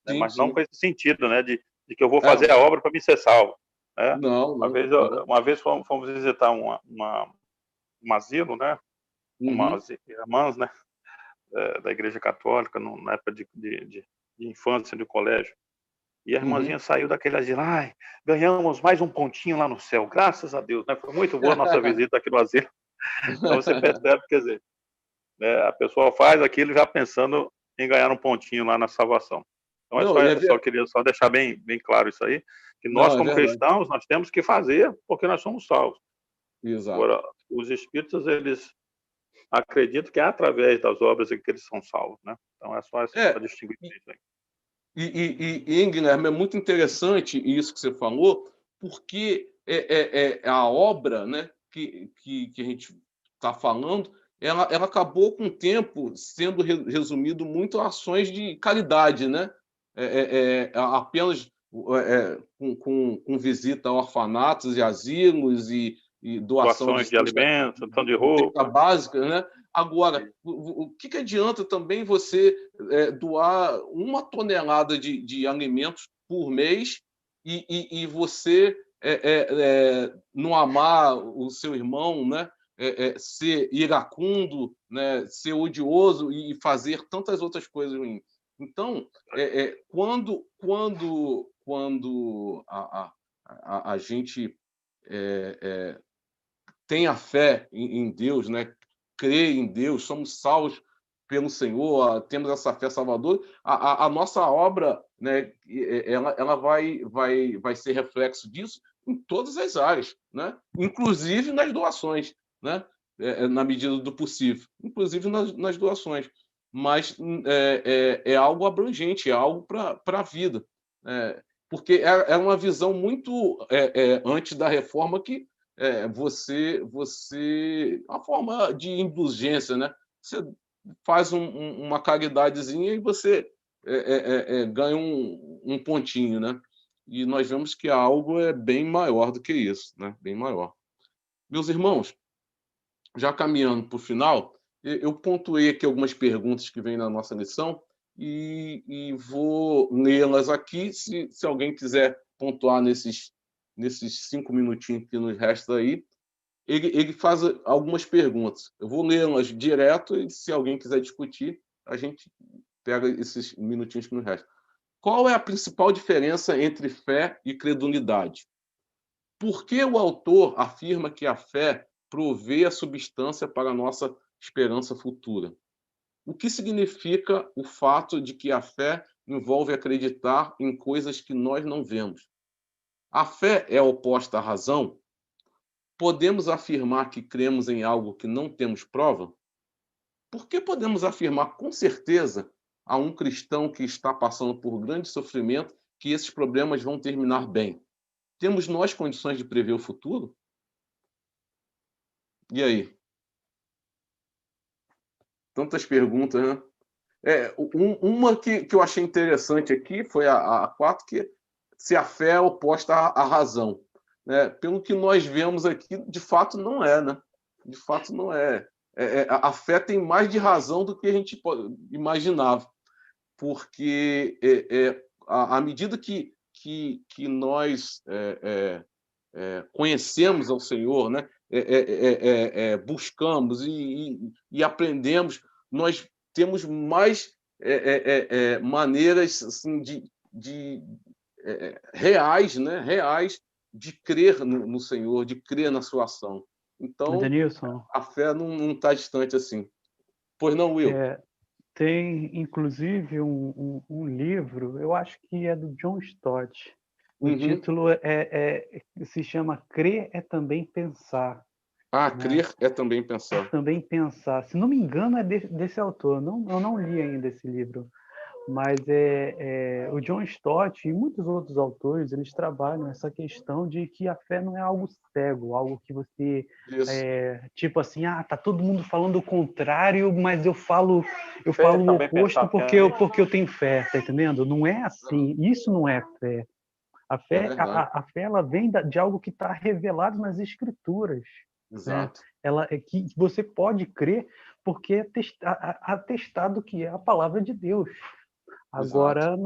né? Sim, mas não com esse sentido, né, de que eu vou fazer a obra para me ser salvo. Né? Não. Uma vez fomos visitar um asilo, né, umas irmãs, né, da Igreja Católica, na época de infância, de colégio. E a irmãzinha saiu daquele asilo, ganhamos mais um pontinho lá no céu, graças a Deus, né? Foi muito boa a nossa visita aqui no asilo. Então você percebe, quer dizer, né, a pessoa faz aquilo já pensando em ganhar um pontinho lá na salvação. Então só queria deixar bem claro isso aí, que nós como cristãos, nós temos que fazer porque nós somos salvos. Exato. Agora, os espíritos, eles acreditam que é através das obras que eles são salvos, né? Então é só distinguir isso aí. E Guilherme, é muito interessante isso que você falou, porque a obra, né, que a gente está falando, ela acabou com o tempo sendo resumido muito a ações de caridade, né? Apenas com visita a orfanatos e asilos e doação doações de alimentos, doação de roupa básica, né? Agora, o que adianta também você doar 1 tonelada de alimentos por mês e você não amar o seu irmão, né? Ser iracundo, né? Ser odioso e fazer tantas outras coisas ruins. Então, quando a gente tem a fé em Deus, né? Crê em Deus, somos salvos pelo Senhor, temos essa fé salvadora, a nossa obra, né? Ela vai ser reflexo disso em todas as áreas, né? Inclusive nas doações, né? Na medida do possível, inclusive nas doações. Mas é algo abrangente, é algo para a vida. Porque é uma visão muito antes da reforma que você uma forma de indulgência, né? Você faz uma caridadezinha e você ganha um pontinho, né? E nós vemos que algo é bem maior do que isso, né? Bem maior. Meus irmãos, já caminhando para o final, eu pontuei aqui algumas perguntas que vêm na nossa lição e vou lê-las aqui. Se alguém quiser pontuar nesses 5 minutinhos que nos resta aí, ele faz algumas perguntas. Eu vou lê-las direto e, se alguém quiser discutir, a gente pega esses minutinhos que nos restam. Qual é a principal diferença entre fé e credulidade? Por que o autor afirma que a fé provê a substância para a nossa esperança futura? O que significa o fato de que a fé envolve acreditar em coisas que nós não vemos? A fé é oposta à razão? Podemos afirmar que cremos em algo que não temos prova? Por que podemos afirmar com certeza a um cristão que está passando por grande sofrimento que esses problemas vão terminar bem? Temos nós condições de prever o futuro? E aí? Tantas perguntas, né? Uma que eu achei interessante aqui foi a 4, que se a fé é oposta à razão. Né? Pelo que nós vemos aqui, de fato não é, né? De fato não é. A fé tem mais de razão do que a gente imaginava, porque à medida que nós conhecemos ao Senhor, né? Buscamos e aprendemos, nós temos mais maneiras assim, reais, né? Reais de crer no Senhor, de crer na sua ação. Então, Denilson, a fé não está distante assim. Pois não, Will? Tem, inclusive, um livro, eu acho que é do John Stott. O título se chama Crer é Também Pensar. Crer é também pensar. Também pensar. Se não me engano, é desse autor. Eu não li ainda esse livro. Mas o John Stott e muitos outros autores, eles trabalham essa questão de que a fé não é algo cego, algo que você... tipo assim, tá todo mundo falando o contrário, mas eu falo o oposto porque eu tenho fé, tá entendendo? Não é assim. Isso não é fé. A fé, a fé ela vem de algo que está revelado nas Escrituras. Exato. Né? Ela é que você pode crer porque é atestado que é a palavra de Deus. Agora,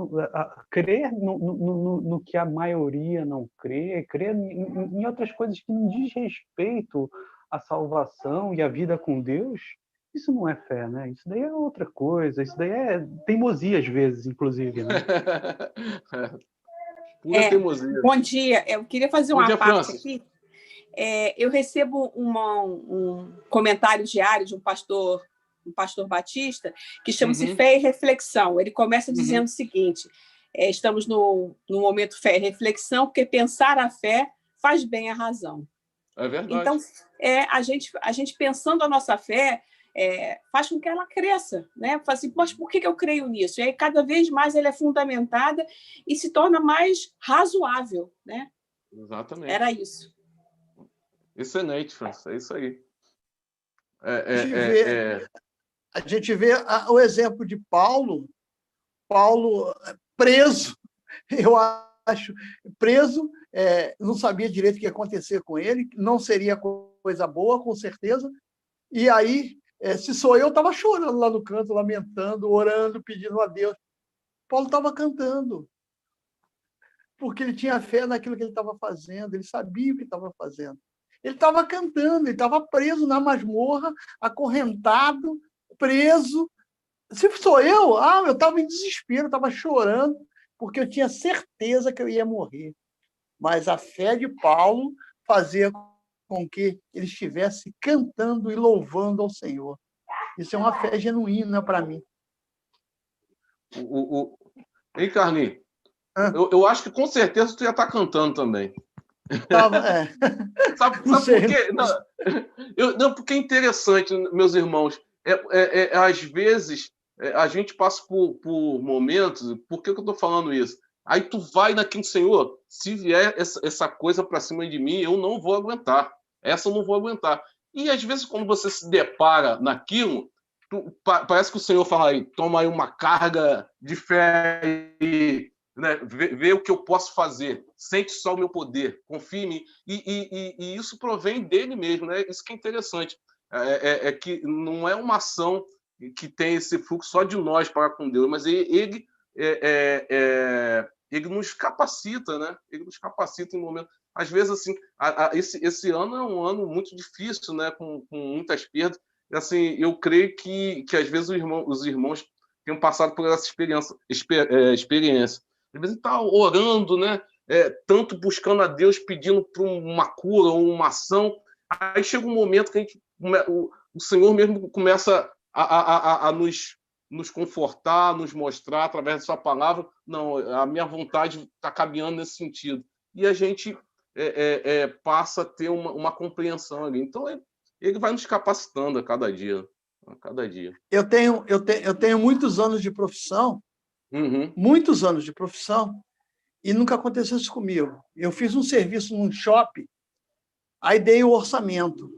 crer no que a maioria não crê, crer em outras coisas que não diz respeito à salvação e à vida com Deus, isso não é fé, né? Isso daí é outra coisa, isso daí é teimosia às vezes, inclusive, né? Pura teimosia. Bom dia, eu queria fazer uma parte aqui. Eu recebo um comentário diário de um pastor batista, que chama-se Fé e Reflexão. Ele começa dizendo o seguinte: estamos no momento fé e reflexão, porque pensar a fé faz bem à razão. É verdade. Então, a gente pensando a nossa fé faz com que ela cresça, né? Faz assim, mas por que eu creio nisso? E aí, cada vez mais ela é fundamentada e se torna mais razoável, né? Exatamente. Era isso. Excelente, França, é isso aí. A gente vê o exemplo de Paulo preso, eu acho, preso, não sabia direito o que ia acontecer com ele, não seria coisa boa, com certeza, e aí, se sou eu, estava chorando lá no canto, lamentando, orando, pedindo a Deus. Paulo estava cantando, porque ele tinha fé naquilo que ele estava fazendo, ele sabia o que estava fazendo. Ele estava cantando, ele estava preso na masmorra, acorrentado, preso. Se sou eu estava em desespero, estava chorando, porque eu tinha certeza que eu ia morrer. Mas a fé de Paulo fazia com que ele estivesse cantando e louvando ao Senhor. Isso é uma fé genuína para mim. Hein, Carlinhos? Eu acho que com certeza tu ia estar cantando também. Sabe por quê? Não, porque é interessante, meus irmãos. Às vezes, a gente passa por momentos... Por que eu estou falando isso? Aí tu vai naquele Senhor, se vier essa coisa para cima de mim, eu não vou aguentar. Essa eu não vou aguentar. E às vezes, quando você se depara naquilo, parece que o Senhor fala aí, toma aí uma carga de fé e, né, vê o que eu posso fazer. Sente só o meu poder, confie em mim. E isso provém dele mesmo, né? Isso que é interessante. Que não é uma ação que tem esse fluxo só de nós para com Deus, mas ele nos capacita, né? Ele nos capacita em momentos. Às vezes, assim, esse ano é um ano muito difícil, né? Com muitas perdas. Assim, eu creio que às vezes os irmãos tenham passado por essa experiência. Às vezes está orando, né? Tanto buscando a Deus, pedindo por uma cura ou uma ação. Aí chega um momento que o Senhor mesmo começa a nos confortar, nos mostrar através da sua palavra. Não, a minha vontade está caminhando nesse sentido. E a gente passa a ter uma compreensão ali. Então, ele vai nos capacitando a cada dia. Eu tenho muitos anos de profissão, muitos anos de profissão, e nunca aconteceu isso comigo. Eu fiz um serviço num shopping, aí dei o orçamento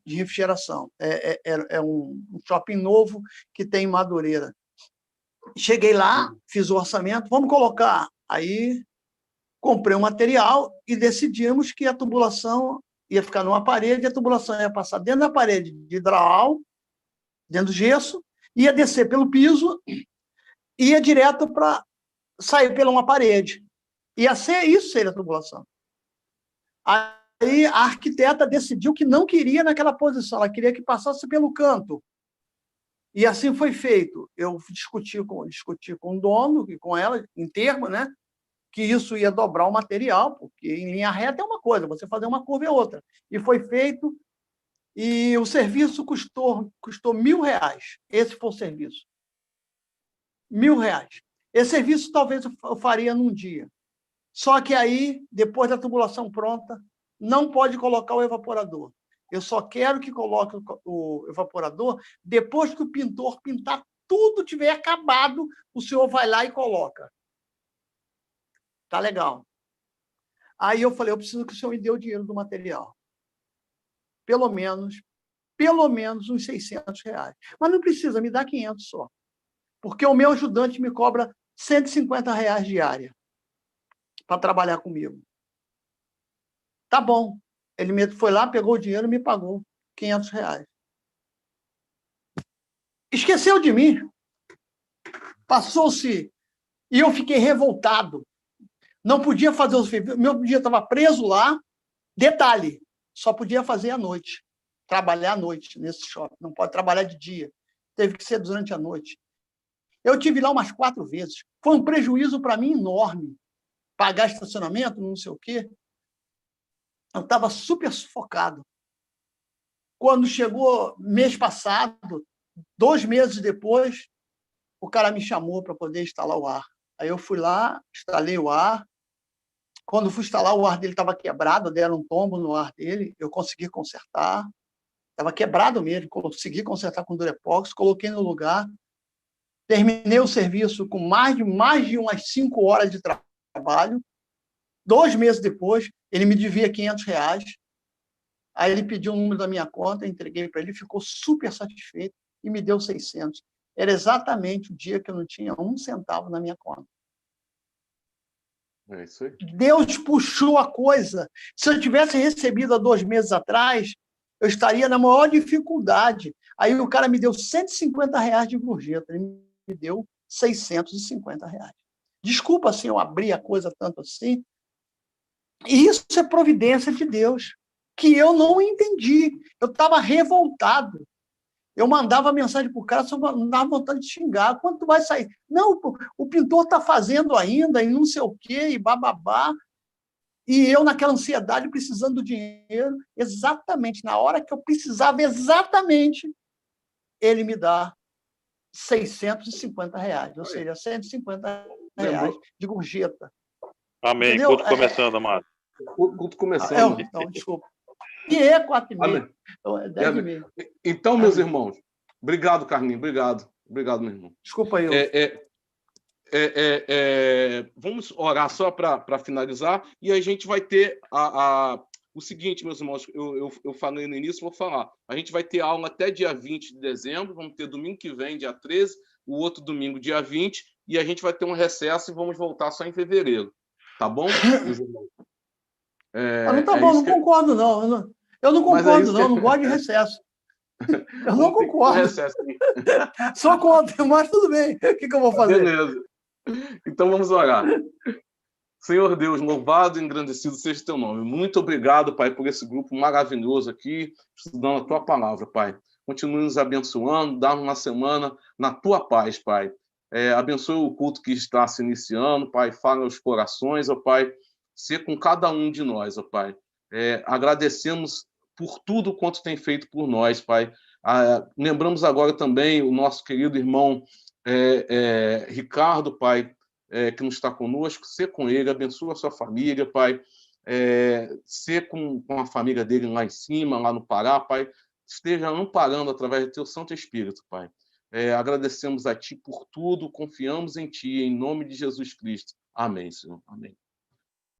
de refrigeração. É um shopping novo que tem em Madureira. Cheguei lá, fiz o orçamento, vamos colocar. Aí comprei um material e decidimos que a tubulação ia ficar numa parede, a tubulação ia passar dentro da parede de drywall, dentro do gesso, ia descer pelo piso, ia direto para sair pela uma parede. Ia ser isso, seria a tubulação. Aí a arquiteta decidiu que não queria naquela posição, ela queria que passasse pelo canto. E assim foi feito. Eu discuti com o dono e com ela, em termo, né? Que isso ia dobrar o material, porque em linha reta é uma coisa, você fazer uma curva é outra. E foi feito, e o serviço custou R$1.000. Esse foi o serviço. R$1.000. Esse serviço talvez eu faria num dia. Só que aí, depois da tubulação pronta, não pode colocar o evaporador. Eu só quero que coloque o evaporador depois que o pintor pintar tudo, tiver acabado, o senhor vai lá e coloca. Tá legal. Aí eu falei, eu preciso que o senhor me dê o dinheiro do material. Pelo menos uns R$600. Mas não precisa, me dá 500 só. Porque o meu ajudante me cobra R$150 diária para trabalhar comigo. Tá bom. Ele foi lá, pegou o dinheiro e me pagou R$500. Esqueceu de mim. Passou-se. E eu fiquei revoltado. Não podia fazer o serviço. Meu dia estava preso lá. Detalhe, só podia fazer à noite. Trabalhar à noite nesse shopping. Não pode trabalhar de dia. Teve que ser durante a noite. Eu tive lá umas 4 vezes. Foi um prejuízo para mim enorme. Pagar estacionamento, não sei o quê. Eu estava super sufocado. Quando chegou mês passado, 2 meses depois, o cara me chamou para poder instalar o ar. Aí eu fui lá, instalei o ar. Quando fui instalar, o ar dele estava quebrado, deram um tombo no ar dele, eu consegui consertar. Estava quebrado mesmo, consegui consertar com Durepox, coloquei no lugar. Terminei o serviço com mais de umas 5 horas de trabalho. 2 meses depois, ele me devia R$500. Aí ele pediu o número da minha conta, entreguei para ele, ficou super satisfeito e me deu 600. Era exatamente o dia que eu não tinha 1 centavo na minha conta. É isso aí. Deus puxou a coisa. Se eu tivesse recebido há 2 meses atrás, eu estaria na maior dificuldade. Aí o cara me deu R$150 de gorjeta, ele me deu R$650. Desculpa se eu abrir a coisa tanto assim. E isso é providência de Deus, que eu não entendi. Eu estava revoltado. Eu mandava mensagem para o cara, só dava vontade de xingar. Quando tu vai sair? Não, o pintor está fazendo ainda, e não sei o quê, e bababá. E eu, naquela ansiedade, precisando do dinheiro, exatamente, na hora que eu precisava, exatamente, ele me dá R$650, ou seja, R$150 de gorjeta. Amém. Entendeu? Culto começando, amado. Culto começando. Então, desculpa. E é 4h30. Então, é 10h30. Então, meus irmãos, obrigado, Carlinhos, obrigado. Obrigado, meu irmão. Desculpa aí. Vamos orar só para finalizar, e a gente vai ter o seguinte, meus irmãos, eu falei no início, vou falar. A gente vai ter aula até dia 20 de dezembro, vamos ter domingo que vem, dia 13, o outro domingo, dia 20, e a gente vai ter um recesso e vamos voltar só em fevereiro. Tá bom, meus irmãos? Não tá bom, não concordo, não. Eu não concordo, não. Não gosto de recesso. Eu não concordo. Só contra, mas tudo bem. O que eu vou fazer? Beleza. Então vamos orar. Senhor Deus, louvado e engrandecido seja o teu nome. Muito obrigado, Pai, por esse grupo maravilhoso aqui, estudando a tua palavra, Pai. Continue nos abençoando, dá-nos uma semana na tua paz, Pai. Abençoe o culto que está se iniciando, Pai. Fala aos corações, ó Pai. Ser com cada um de nós, ó Pai. Agradecemos por tudo quanto tem feito por nós, Pai. Lembramos agora também o nosso querido irmão Ricardo, Pai, que não está conosco. Ser com ele, abençoa a sua família, Pai. Ser com a família dele lá em cima, lá no Pará, Pai. Esteja amparando através do teu Santo Espírito, Pai. Agradecemos a Ti por tudo, confiamos em Ti, em nome de Jesus Cristo. Amém, Senhor. Amém.